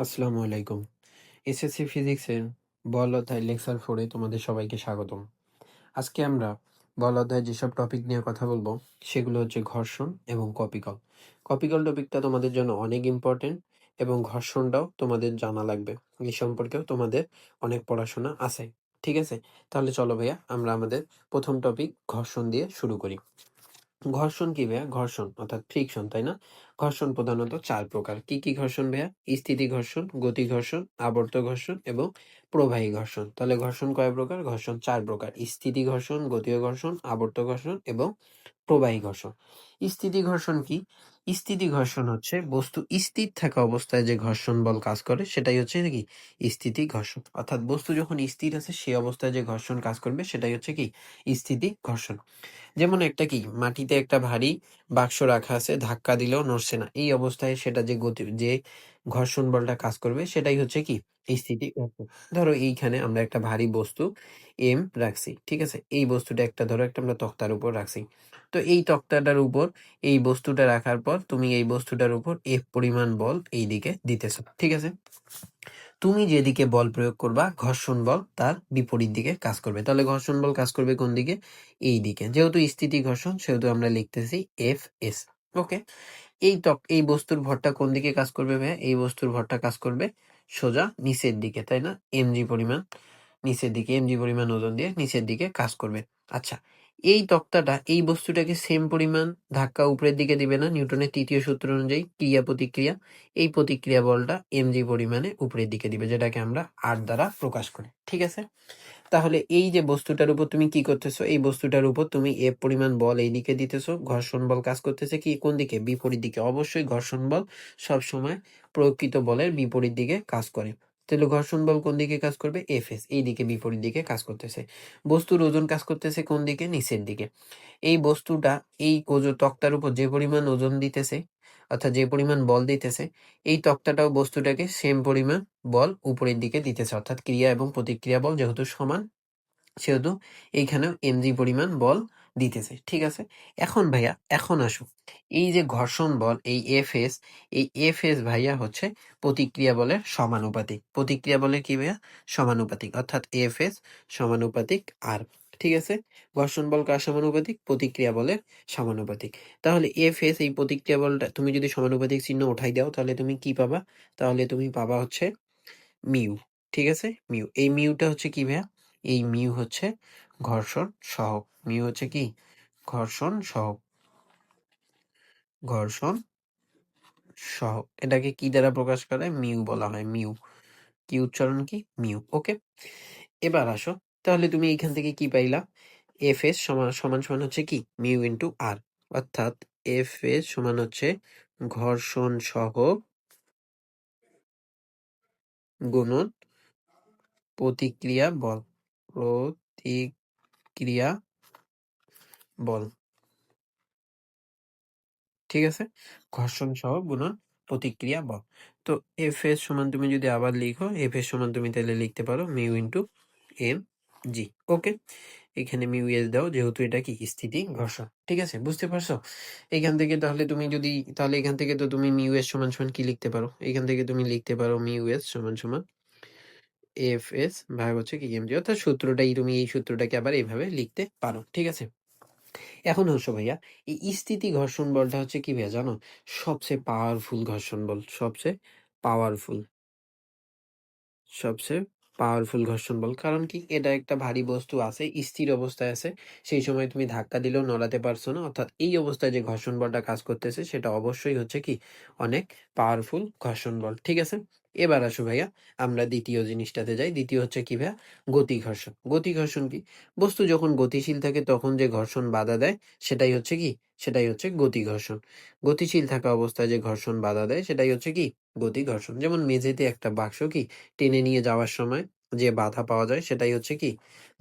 আসসালামু আলাইকুম। এসএসসি ফিজিক্সের বল অধ্যায় লেকচার 4 এ তোমাদের সবাইকে স্বাগতম। আজকে আমরা বল অধ্যায়ে যেসব টপিক নিয়ে কথা বলবো সেগুলো হচ্ছে ঘর্ষণ এবং কপিকল। কপিকল টপিকটা তোমাদের জন্য অনেক ইম্পর্টেন্ট এবং ঘর্ষণটাও তোমাদের জানা লাগবে। এই সম্পর্কেও তোমাদের অনেক পড়াশোনা আছে। ঠিক আছে? তাহলে চলো ভাইয়া আমরা আমাদের প্রথম টপিক ঘর্ষণ দিয়ে শুরু করি। ঘর্ষণ কি ভাইয়া? ঘর্ষণ অর্থাৎ ফ্রিকশন, তাই না? ঘর্ষণ প্রধানত ৪ প্রকার। কি, কি ঘর্ষণ ভাইয়া? স্থিতি ঘর্ষণ, গতি ঘর্ষণ, আবর্ত ঘর্ষণ এবং প্রবাহী ঘর্ষণ। তাহলে ঘর্ষণ কয় প্রকার? ঘর্ষণ ৪ প্রকার। স্থিতি ঘর্ষণ, গতীয় ঘর্ষণ, আবর্ত ঘর্ষণ এবং প্রবাহী ঘর্ষণ। স্থিতি ঘর্ষণ কি? স্থিতি ঘর্ষণ হচ্ছে বস্তু স্থির থাকা অবস্থায় যে ঘর্ষণ বল কাজ করে সেটাই হচ্ছে কি? স্থিতি ঘর্ষণ। অর্থাৎ বস্তু যখন স্থির আছে সেই অবস্থায় যে ঘর্ষণ কাজ করবে সেটাই হচ্ছে কি? স্থিতি ঘর্ষণ। যেমন একটা কি মাটিতে একটা ভারী বাক্স রাখা আছে, ধাক্কা দিলেও নড়ছে না। এই অবস্থায় সেটা যে ঘর্ষণ বলটা কাজ করবে সেটাই হচ্ছে কি? স্থিতি ঘর্ষণ। ধরো এইখানে আমরা একটা ভারী বস্তু এম রাখছি। ঠিক আছে? এই বস্তুটা ধরো একটা আমরা তক্তার উপর রাখছি। তো এই তক্তাটার উপর এই বস্তুটা রাখার পর তুমি এই বস্তুটার উপর F পরিমাণ বল এইদিকে দিতেছো। ঠিক আছে? তুমি যেদিকে বল প্রয়োগ করবা ঘর্ষণ বল তার বিপরীত দিকে কাজ করবে। তাহলে ঘর্ষণ বল কাজ করবে কোন দিকে? এই দিকে। যেহেতু স্থিতি ঘর্ষণ সেহেতু আমরা লিখতেছি Fs। ওকে? এই বস্তুর ভরটা কোন দিকে কাজ করবে ভাইয়া? এই বস্তুর ভরটা কাজ করবে সোজা নিচের দিকে, তাই না? mg পরিমাণ নিচের দিকে, mg পরিমাণ ওজন দিয়ে নিচের দিকে কাজ করবে। আচ্ছা, এই তক্তাটা এই বস্তুটাকে সেম পরিমাণ ধাক্কা উপরের দিকে দিবে না নিউটনের তৃতীয় সূত্র অনুযায়ী ক্রিয়া প্রতিক্রিয়া। এই প্রতিক্রিয়া বলটা mg পরিমাণে উপরের দিকে দিবে, যেটাকে আমরা r দ্বারা প্রকাশ করি। ঠিক আছে? তাহলে এই যে বস্তুটার উপর তুমি কি করতেছো? এই বস্তুটার উপর তুমি F পরিমাণ বল এইদিকে দিতেছো। ঘর্ষণ বল কাজ করতেছে কি কোন দিকে? বিপরীত দিকে। অবশ্যই ঘর্ষণ বল সবসময় প্রকৃত বলের বিপরীত দিকে কাজ করে। তাহলে ঘর্ষণ বল কোন দিকে কাজ করবে? Fs এই দিকে বিপরীত দিকে কাজ করতেছে। বস্তুর ওজন কাজ করতেছে কোন দিকে? নিচের দিকে। এই বস্তুটা এই তক্তার উপর যে পরিমাণ ওজন দিতেছে অর্থাৎ যে পরিমাণ বল দিতেছে এই তক্তাটাও বস্তুটাকে সেম পরিমাণ বল উপরের দিকে দিতেছে। অর্থাৎ ক্রিয়া এবং প্রতিক্রিয়া বল যেহেতু সমান সেহেতু এইখানেও mg পরিমাণ বল দিতেছে। ঠিক আছে? এখন ভাইয়া এখন আসো। এই যে ঘর্ষণ বল এই Fs, এই Fs ভাইয়া হচ্ছে প্রতিক্রিয়া বলের সমানুপাতিক। প্রতিক্রিয়া বলের কি ভাইয়া? সমানুপাতিক। অর্থাৎ Fs সমানুপাতিক R। ঠিক আছে? ঘর্ষণ বল কার সমানুপাতিক? প্রতিক্রিয়া বলের সমানুপাতিক। তাহলে Fs এই প্রতিক্রিয়া বলটা তুমি যদি সমানুপাতিক চিহ্ন উঠাই দাও তাহলে তুমি কি পাবা? তাহলে তুমি পাবা হচ্ছে মিউ। ঠিক আছে? মিউ। এই মিউটা হচ্ছে কি ভাইয়া? এই মিউ হচ্ছে ঘর্ষণ সহগ। মিউ হচ্ছে কি? ঘর্ষণ সহগ। ঘর্ষণ সহগ। এটাকে কি দ্বারা প্রকাশ করে? মিউ বলা হয়। মিউ। কি উচ্চারণ কি? মিউ। ওকে? এবার আসো। তাহলে তুমি এইখান থেকে কি পাইলা? Fs সমান সমান সমান হচ্ছে কি? মিউ ইনটু আর। অর্থাৎ Fs সমান হচ্ছে ঘর্ষণ সহগ গুণন প্রতিক্রিয়া বল। প্রতিক্রিয়া বল। ঠিক আছে? ঘর্ষণ সহ গুণন প্রতিক্রিয়া বল। তো Fs সমান তুমি যদি আবার লিখো, Fs সমান তুমি তাহলে লিখতে পারো মিউ ইনটু mg। ওকে? এখানে মিউ এস দাও যেহেতু এটা কি? স্থিতি ঘর্ষণ। ঠিক আছে? বুঝতে পারছো? এখান থেকে তাহলে তুমি যদি তাহলে এখান থেকে তো তুমি মিউ এস সমান সমান কি লিখতে পারো? এখান থেকে তুমি লিখতে পারো মিউ এস সমান সমান Fs ভাগ হচ্ছে কি mg। অর্থাৎ সূত্রটাই তুমি এই সূত্রটাকে আবার এইভাবে লিখতে পারো। ঠিক আছে? এখন হচ্ছে ভাইয়া এই স্থিতি ঘর্ষণ বলটা হচ্ছে কি ভাইয়া জানো? সবচেয়ে পাওয়ারফুল ঘর্ষণ বল। পাওয়ারফুল সবচেয়ে পাওয়ারফুল ঘর্ষণ বল। কারণ কি? এটা একটা ভারী বস্তু আছে, স্থির অবস্থায় আছে। সেই সময় তুমি ধাক্কা দিলেও নড়াতে পারছো না। অর্থাৎ এই অবস্থায় যে ঘর্ষণ বলটা কাজ করতেছে সেটা অবশ্যই হচ্ছে কি? অনেক পাওয়ারফুল ঘর্ষণ বল। ঠিক আছে? এবার আসো ভাইয়া আমরা দ্বিতীয় জিনিসটাতে যাই। দ্বিতীয় হচ্ছে কি ভাইয়া? গতি ঘর্ষণ। গতি ঘর্ষণ কি? বস্তু যখন গতিশীল থাকে তখন যে ঘর্ষণ বাধা দেয় সেটাই হচ্ছে কি? সেটাই হচ্ছে গতি ঘর্ষণ। গতিশীল থাকা অবস্থায় যে ঘর্ষণ বাধা দেয় সেটাই হচ্ছে কি? গতি ঘর্ষণ। যেমন মেঝেতে একটা বাক্স কি? টেনে নিয়ে যাওয়ার সময় যে বাধা পাওয়া যায় সেটাই হচ্ছে কি?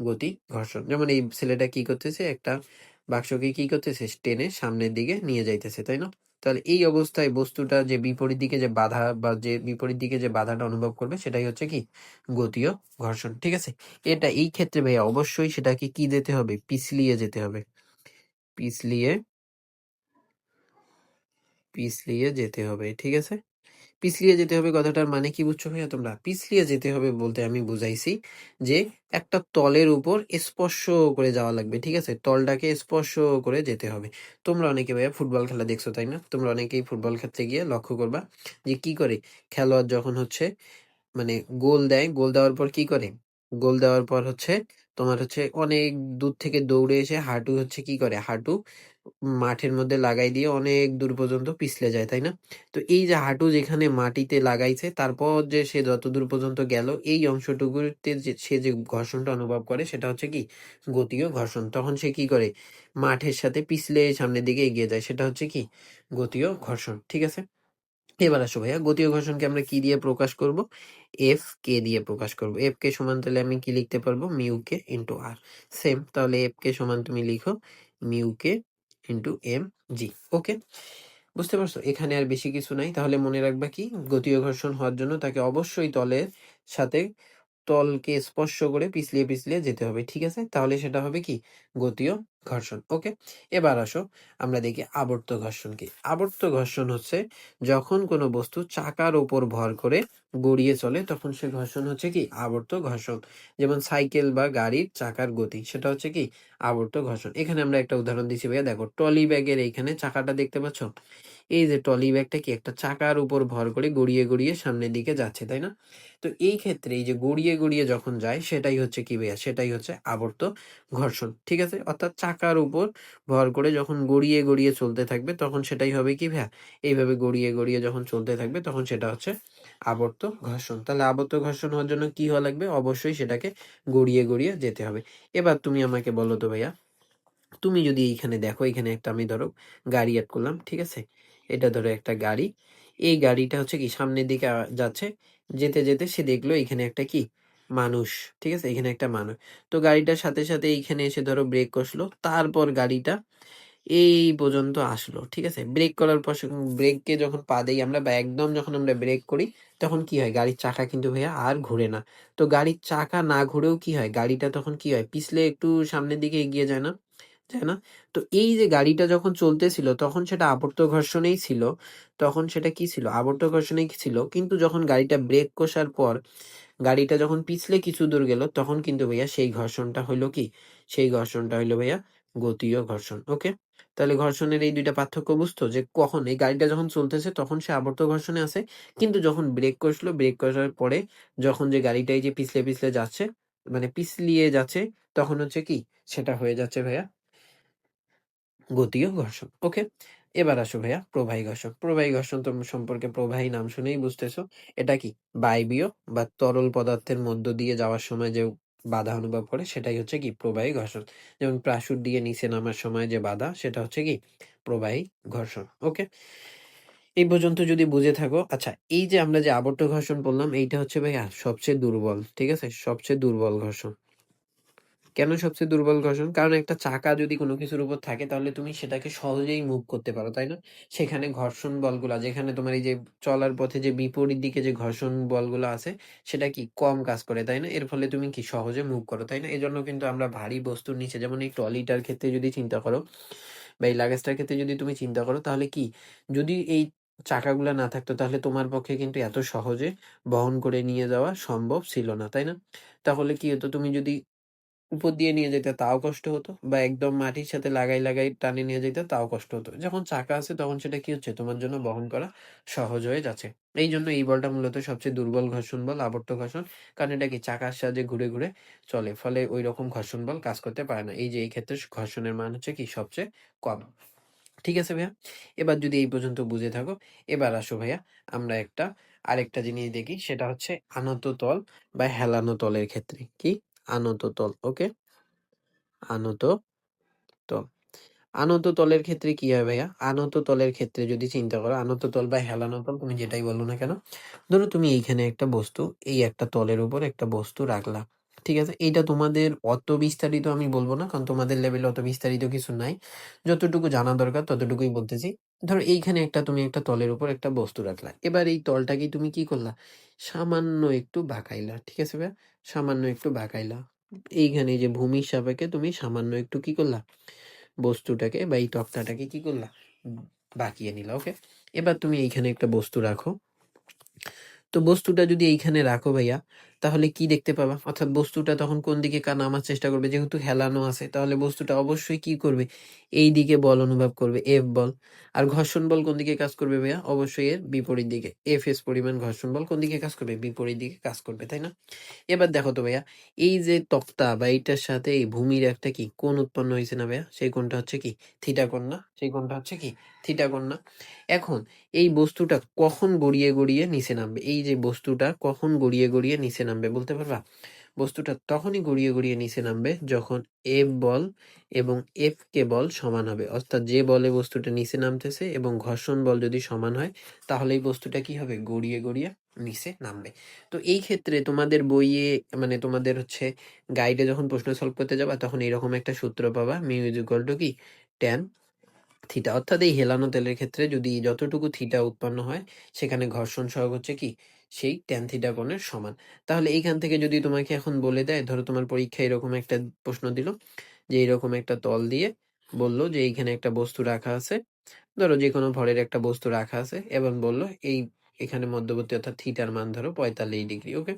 গতি ঘর্ষণ। যেমন এই ছেলেটা কি করতেছে? একটা বাক্সকে কি করতেছে? টেনে সামনের দিকে নিয়ে যাইতেছে, তাই না? তাহলে এই অবস্থায় বস্তুটা যে বিপরীত দিকে যে বাধা বা যে বিপরীত দিকে যে বাধাটা অনুভব করবে সেটাই হচ্ছে কি? গতীয় ঘর্ষণ। ঠিক আছে? এটা এই ক্ষেত্রে ভাইয়া অবশ্যই সেটাকে কি যেতে হবে? পিছলিয়ে যেতে হবে। পিছলিয়ে পিছলিয়ে যেতে হবে। ঠিক আছে? পিছলিয়ে যেতে হবে কথাটার মানে কি বুঝছো ভাইয়া তোমরা? পিছলিয়ে যেতে হবে বলতে আমি বুঝাইছি যে একটা তলের উপর স্পর্শ করে যাওয়া লাগবে। ঠিক আছে? তলটাকে স্পর্শ করে যেতে হবে। তোমরা অনেকে ভাইয়া ফুটবল খেলা দেখছো তাই না? তোমরা অনেকেই ফুটবল খেলতে গিয়ে লক্ষ্য করবা যে কি করে খেলোয়াড় যখন হচ্ছে মানে গোল দেয়, গোল দেওয়ার পর কি করে? গোল দেওয়ার পর হচ্ছে তোমার হচ্ছে অনেক দূর থেকে দৌড়ে এসে হাঁটু হচ্ছে কি করে? হাঁটু মাঠের মধ্যে লাগাই দিয়ে অনেক দূর পর্যন্ত পিছলে যায়, তাই না? তো এই যে হাঁটু যেখানে মাটিতে লাগাইছে তারপর যে সে যতদূর পর্যন্ত গেল এই অংশটুকুতে যে সে যে ঘর্ষণটা অনুভব করে সেটা হচ্ছে কি? গতীয় ঘর্ষণ। তখন সে কি করে? মাঠের সাথে পিছলে সামনের দিকে এগিয়ে যায়। সেটা হচ্ছে কি? গতীয় ঘর্ষণ। ঠিক আছে? এবার আসো ভাইয়া গতীয় ঘর্ষণকে আমরা কি দিয়ে প্রকাশ করব? এফ কে দিয়ে প্রকাশ করব। এফ কে সমান তাহলে আমি কি লিখতে পারবো? মিউ কে ইন্টু আর। সেম তাহলে এফ কে সমান তুমি লিখো মিউ কে ইন্টু এম জি। ওকে, বুঝতে পারছো? এখানে আর বেশি কিছু নাই। তাহলে মনে রাখবা কি গতীয় ঘর্ষণ হওয়ার জন্য তাকে অবশ্যই তলের সাথে তলকে স্পর্শ করে পিছলিয়ে পিছলিয়ে যেতে হবে। ঠিক আছে? তাহলে সেটা হবে কি? গতীয় ঘর্ষণ। ওকে, এবার আসো আমরা দেখি আবর্ত ঘর্ষণ কি। আবর্ত ঘর্ষণ হচ্ছে যখন কোনো বস্তু চাকার উপর ভর করে গড়িয়ে চলে তখন সে ঘর্ষণ হচ্ছে কি? আবর্ত ঘর্ষণ। যেমন সাইকেল বা গাড়ির চাকার গতি সেটা হচ্ছে কি? আবর্ত ঘর্ষণ। এখানে আমরা একটা উদাহরণ দিচ্ছি ভাইয়া, দেখো ট্রলি ব্যাগের এইখানে চাকাটা দেখতে পাচ্ছ? এই যে ট্রলি ব্যাগটা কি একটা চাকার উপর ভর করে গড়িয়ে গড়িয়ে সামনের দিকে যাচ্ছে, তাই না? তো এই ক্ষেত্রে এই যে গড়িয়ে গড়িয়ে যখন যায় সেটাই হচ্ছে কি ভাইয়া? সেটাই হচ্ছে আবর্ত ঘর্ষণ। ঠিক আছে? অর্থাৎ চাকার উপর ভর করে যখন গড়িয়ে গড়িয়ে চলতে থাকবে তখন সেটাই হবে কি ভাইয়া? এইভাবে গড়িয়ে গড়িয়ে যখন চলতে থাকবে তখন সেটা হচ্ছে আবর্ত ঘর্ষণ। তাহলে আবর্ত ঘর্ষণ হওয়ার জন্য কি হওয়া লাগবে? অবশ্যই সেটাকে গড়িয়ে গড়িয়ে যেতে হবে। এবার তুমি আমাকে বলো তো ভাইয়া, তুমি যদি এইখানে দেখো, এখানে একটা আমি ধরো গাড়ি অ্যাড করলাম, ঠিক আছে? এটা ধরো একটা গাড়ি। এই গাড়িটা হচ্ছে কি সামনের দিকে যাচ্ছে। যেতে যেতে সে দেখলো এখানে একটা কি? মানুষ। ঠিক আছে? এখানে একটা মানুষ। তো গাড়িটার সাথে সাথে এইখানে এসে ধরো ব্রেক কষলো। তারপর গাড়িটা এই পর্যন্ত আসলো। ঠিক আছে? ব্রেক করার পর ব্রেককে যখন পা দেই আমরা বা একদম যখন আমরা ব্রেক করি তখন কি হয়? গাড়ির চাকা কিন্তু ভাইয়া আর ঘুরে না। তো গাড়ির চাকা না ঘুরেও কি হয়? গাড়িটা তখন কি হয়? পিছলে একটু সামনের দিকে এগিয়ে যায় না? তাই না? তো এই যে গাড়িটা যখন চলতেছিল তখন সেটা আবর্ত ঘর্ষণেই ছিল। তখন সেটা কি ছিল? আবর্ত ঘর্ষণেই ছিল। কিন্তু যখন গাড়িটা ব্রেক কষার পর গাড়িটা যখন পিছলে কিছু দূর গেল তখন কিন্তু ভাইয়া সেই ঘর্ষণটা হইলো কি? সেই ঘর্ষণটা হইলো ভাইয়া গতীয় ঘর্ষণ। ওকে? তাহলে ঘর্ষণের এই ২ টা পার্থক্য বুঝতো? যে কখন এই গাড়িটা যখন চলতেছে তখন সে আবর্ত ঘর্ষণে আছে। কিন্তু যখন ব্রেক কষলো, ব্রেক কষার পরে যখন যে গাড়িটা এই যে পিছলে, পিছলে যাচ্ছে মানে পিছলিয়ে যাচ্ছে তখন হচ্ছে কি? সেটা হয়ে যাচ্ছে ভাইয়া গতীয় ঘর্ষণ। ওকে? এবার আসো ভাইয়া প্রবাহী ঘর্ষণ। প্রবাহী ঘর্ষণ সম্পর্কে প্রবাহী নাম শুনেই বুঝতেছো। এটা কি? বায়বীয় বা তরল পদার্থের মধ্য দিয়ে যাওয়ার সময় যে বাধা অনুভব করে সেটাই হচ্ছে কি? প্রবাহী ঘর্ষণ। যেমন প্রাসুর দিয়ে নিচে নামার সময় যে বাধা সেটা হচ্ছে কি? প্রবাহী ঘর্ষণ। ওকে? এই পর্যন্ত যদি বুঝে থাকো, আচ্ছা এই যে আমরা যে আবর্ত ঘর্ষণ বললাম এইটা হচ্ছে ভাইয়া সবচেয়ে দুর্বল। ঠিক আছে? সবচেয়ে দুর্বল ঘর্ষণ। কেন সবচেয়ে দুর্বল ঘর্ষণ? কারণ একটা চাকা যদি কোনো কিছুর উপর থাকে তাহলে তুমি সেটাকে সহজেই মুভ করতে পারো, তাই না? সেখানে ঘর্ষণ বলগুলা যেখানে তোমার এই যে চলার পথে যে বিপরীত দিকে যে ঘর্ষণ বলগুলো আছে সেটা কি কম কাজ করে, তাই না? এর ফলে তুমি কি সহজে মুভ করো, তাই না? এজন্য কিন্তু আমরা ভারী বস্তুর নিচে যেমন এই ট্রলিটার ক্ষেত্রে যদি চিন্তা করো বা এই লাগেজটার ক্ষেত্রে যদি তুমি চিন্তা করো তাহলে কি? যদি এই চাকাগুলা না থাকতো তাহলে তোমার পক্ষে কিন্তু এত সহজে বহন করে নিয়ে যাওয়া সম্ভব ছিল না, তাই না? তাহলে কি হতো? তুমি যদি উপর দিয়ে নিয়ে যেতে তাও কষ্ট হতো বা একদম মাটির সাথে লাগাই লাগাই টানে নিয়ে যেতে তাও কষ্ট হতো। যখন চাকা আছে তখন সেটা কি হচ্ছে? তোমার জন্য বহন করা সহজ হয়ে যাচ্ছে। এইজন্য এই বলটা মূলত সবচেয়ে দুর্বল ঘর্ষণ বল, আবর্ত ঘর্ষণ। কারণ এটা কি? চাকার সাহায্যে ঘুরে, ঘুরে চলে। ফলে ঐরকম ঘর্ষণ বল কাজ করতে পারে না। এই যে এই ক্ষেত্রে ঘর্ষণের মান হচ্ছে কি? সবচেয়ে কম। ঠিক আছে ভাইয়া? এবার যদি এই পর্যন্ত বুঝে থাকো, এবার আসো ভাইয়া আমরা আরেকটা জিনিস দেখি সেটা হচ্ছে আনত তল বা হেলানো তলের ক্ষেত্রে। কি? আনত তল। ওকে? আনত তল। আনত তলের ক্ষেত্রে কি হয় ভাইয়া? আনত তলের ক্ষেত্রে যদি চিন্তা করো, আনত তল বা হেলানো তল তুমি যেটাই বলো না কেন, ধরো তুমি এইখানে একটা বস্তু, এই একটা তলের উপর একটা বস্তু রাখলা। ঠিক আছে? এইটা তোমাদের অত বিস্তারিত আমি বলব না। কারণ তোমাদের লেভেলে অত বিস্তারিত কিছু নাই। যতটুকু জানা দরকার ততটুকুই বলতেছি। ধরো এইখানে তুমি একটা তলের উপর একটা বস্তু রাখলা। এবার এই তলটাকে তুমি কি করলা? সামান্য একটু বাঁকাইলা। ঠিক আছে ভাইয়া? সামান্য একটু বাঁকাইলা। এইখানে এই যে ভূমির সাপেক্ষে তুমি সামান্য একটু কি করলা? বস্তুটাকে বা এই তক্তাটাকে কি করলা? বাঁকিয়ে নিলা। ওকে? এবার তুমি এইখানে একটা বস্তু রাখো। তো বস্তুটা যদি এইখানে রাখো ভাইয়া, তাহলে কি দেখতে পাবা? অর্থাৎ বস্তুটা তখন কোন দিকে নামার চেষ্টা করবে? যেহেতু হেলানো আছে, তাহলে বস্তুটা অবশ্যই কি করবে? এই দিকে বল অনুভব করবে, F বল। আর ঘর্ষণ বল কোন দিকে কাজ করবে ভাইয়া? অবশ্যই এর বিপরীত দিকে। Fs পরিমাণ ঘর্ষণ বল কোন দিকে কাজ করবে? বিপরীত দিকে কাজ করবে, তাই না? এবার দেখো তো ভাইয়া, এই যে তক্তা বা এইটার সাথে এই ভূমির একটা কি কোণ উৎপন্ন হয়েছে না ভাইয়া? সেই কোণটা হচ্ছে কি? থিটা কোণ না? সেই কোণটা হচ্ছে কি? থিটা কোণ না? এখন এই বস্তুটা কখন গড়িয়ে গড়িয়ে নিচে নামবে? এই যে বস্তুটা কখন গড়িয়ে গড়িয়ে নিচে নামবে বলতে পারবা? বস্তুটা তখনই গড়িয়ে গড়িয়ে নিচে নামবে যখন F বল এবং Fk বল সমান হবে। অর্থাৎ যে বলে বস্তুটা নিচে নামতেছে এবং ঘর্ষণ বল যদি সমান হয়, তাহলে এই বস্তুটা কি হবে? গড়িয়ে গড়িয়ে নিচে নামবে। তো এই ক্ষেত্রে তোমাদের বইয়ে মানে তোমাদের হচ্ছে গাইডে যখন প্রশ্ন সলভ করতে যাবা, তখন এরকম একটা সূত্র পাবা, মিউ ইজ ইকুয়াল টু কি? Tan theta. অর্থাৎ এই হেলানো তেলের ক্ষেত্রে যদি যতটুকু থিটা উৎপন্ন হয়, সেখানে ঘর্ষণ সহগ হচ্ছে কি? সেই ট্যান থিটা কোণের সমান। তাহলে এইখান থেকে যদি তোমাকে এখন বলে দেয়, ধরো তোমার পরীক্ষায় এরকম একটা প্রশ্ন দিল যে এরকম একটা তল দিয়ে বলল যে এইখানে একটা বস্তু রাখা আছে, ধরো যে কোনো ভরের একটা বস্তু রাখা আছে এবং বলল এই এখানে মধ্যবর্তী অর্থাৎ থিটার মান ধরো 45 ডিগ্রি। ওকে,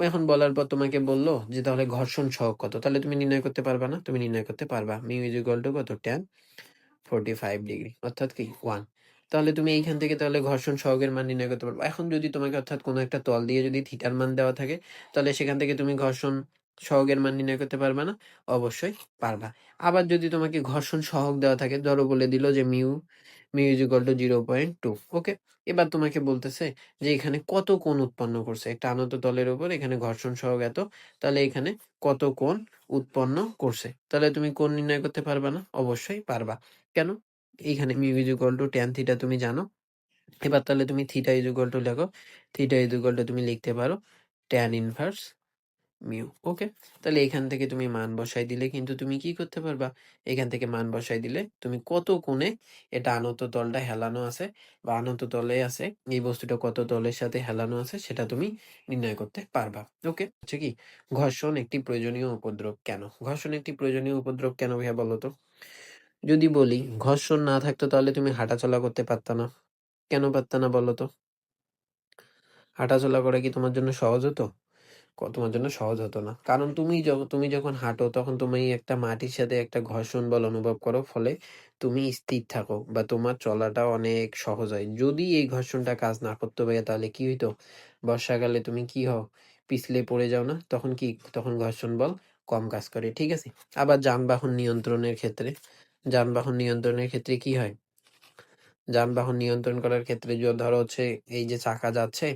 এখন বলার পর তোমাকে বললো যে তাহলে ঘর্ষণ সহগ কত? তাহলে তুমি নির্ণয় করতে পারবা না? তুমি নির্ণয় করতে পারবা। মিউ ইজ ইকুয়াল টু কত? ট্যান 45 ডিগ্রি, অর্থাৎ কি 1। তাহলে তুমি এইখান থেকে তাহলে ঘর্ষণ সহগের মান নির্ণয় করতে পারবে। এখন যদি তোমাকে অর্থাৎ কোনো একটা তল দিয়ে যদি থিটার মান দেওয়া থাকে, তাহলে সেখান থেকে তুমি ঘর্ষণ সহগের মান নির্ণয় করতে পারবা না? অবশ্যই পারবা। আবার যদি তোমাকে ঘর্ষণ সহগ দেওয়া থাকে, ধরো বলে দিল যে মিউ ইজ ইকুয়াল টু 0.2। ওকে, এবার তোমাকে বলতেছে যে এখানে কত কোণ উৎপন্ন করছে একটা আনত তলের উপর, এখানে ঘর্ষণ সহগ এত, তাহলে এখানে কত কোণ উৎপন্ন করছে? তাহলে তুমি কোণ নির্ণয় করতে পারবা না? অবশ্যই পারবা। কেন? এইখানে mu is equal two tan theta তুমি জানো। এবার তাহলে তুমি থিটা ইজ ইকুয়াল টু লেখো। থিটা ইজ ইকুয়াল টু তুমি লিখতে পারো ট্যান ইনভার্স মিউ। ওকে, তাহলে এখান থেকে তুমি মান বসাই দিলে কিন্তু তুমি কি করতে পারবা? এখান থেকে মান বসাই দিলে তুমি কত কোণে এটা আনত তলটা হেলানো আছে বা আনত তলে আছে, এই বস্তুটা কত তলের সাথে হেলানো আছে সেটা তুমি নির্ণয় করতে পারবা। ওকে, হচ্ছে কি ঘর্ষণ একটি প্রয়োজনীয় উপদ্রব কেন? ঘর্ষণ একটি প্রয়োজনীয় উপদ্রব কেন ভাইয়া বলো তো? যদি বলি ঘর্ষণ না থাকতো তাহলে তুমি হাঁটাচলা করতে পারতা না। কেন পারতা না বলো তো? হাঁটাচলা করা কি তোমার জন্য সহজ হতো? তোমার জন্য সহজ হতো না। কারণ তুমি যখন হাঁটো তখন তুমি একটা মাটির সাথে একটা ঘর্ষণ বল অনুভব করো, ফলে তুমি স্থির থাকো বা তোমার চলাটা অনেক সহজ হয়। যদি এই ঘর্ষণটা কাজ না করতো ভাইয়া, তাহলে কি হইতো? বর্ষাকালে তুমি কি হও? পিছলে পড়ে যাও না? তখন কি? তখন ঘর্ষণ বল কম কাজ করে। ঠিক আছে? আবার যানবাহন নিয়ন্ত্রণের ক্ষেত্রে কি হয়? যানবাহন নিয়ন্ত্রণ করার ক্ষেত্রে ধরো হচ্ছে এই যে চাকা যাচ্ছে,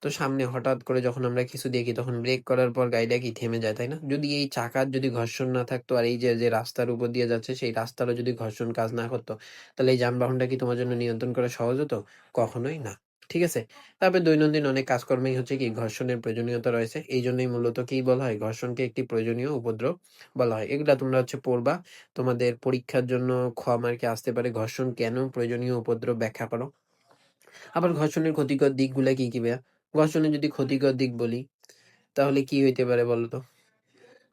তো সামনে হঠাৎ করে যখন আমরা কিছু দেখি তখন ব্রেক করার পর গাড়িটা কি থেমে যায়, তাই না? যদি এই চাকার যদি ঘর্ষণ না থাকতো আর এই যে যে রাস্তার উপর দিয়ে যাচ্ছে সেই রাস্তারও যদি ঘর্ষণ কাজ না করতো, তাহলে এই যানবাহনটা কি তোমার জন্য নিয়ন্ত্রণ করা সহজ হতো? কখনোই না। ঠিক আছে? তারপরে দৈনন্দিন অনেক কাজকর্মেই হচ্ছে কি ঘর্ষণের প্রয়োজনীয়তা রয়েছে। এই জন্যই মূলত কি বলা হয়? ঘর্ষণকে একটি প্রয়োজনীয় উপদ্রব বলা হয়। এগুলা তোমরা হচ্ছে পড়বা। তোমাদের পরীক্ষার জন্য মার্কে আসতে পারে ঘর্ষণ কেন প্রয়োজনীয় উপদ্রব ব্যাখ্যা করো। আবার ঘর্ষণের ক্ষতিকর দিকগুলা কি কি ভাইয়া? ঘর্ষণের যদি ক্ষতিকর দিক বলি, তাহলে কি হইতে পারে বলো তো?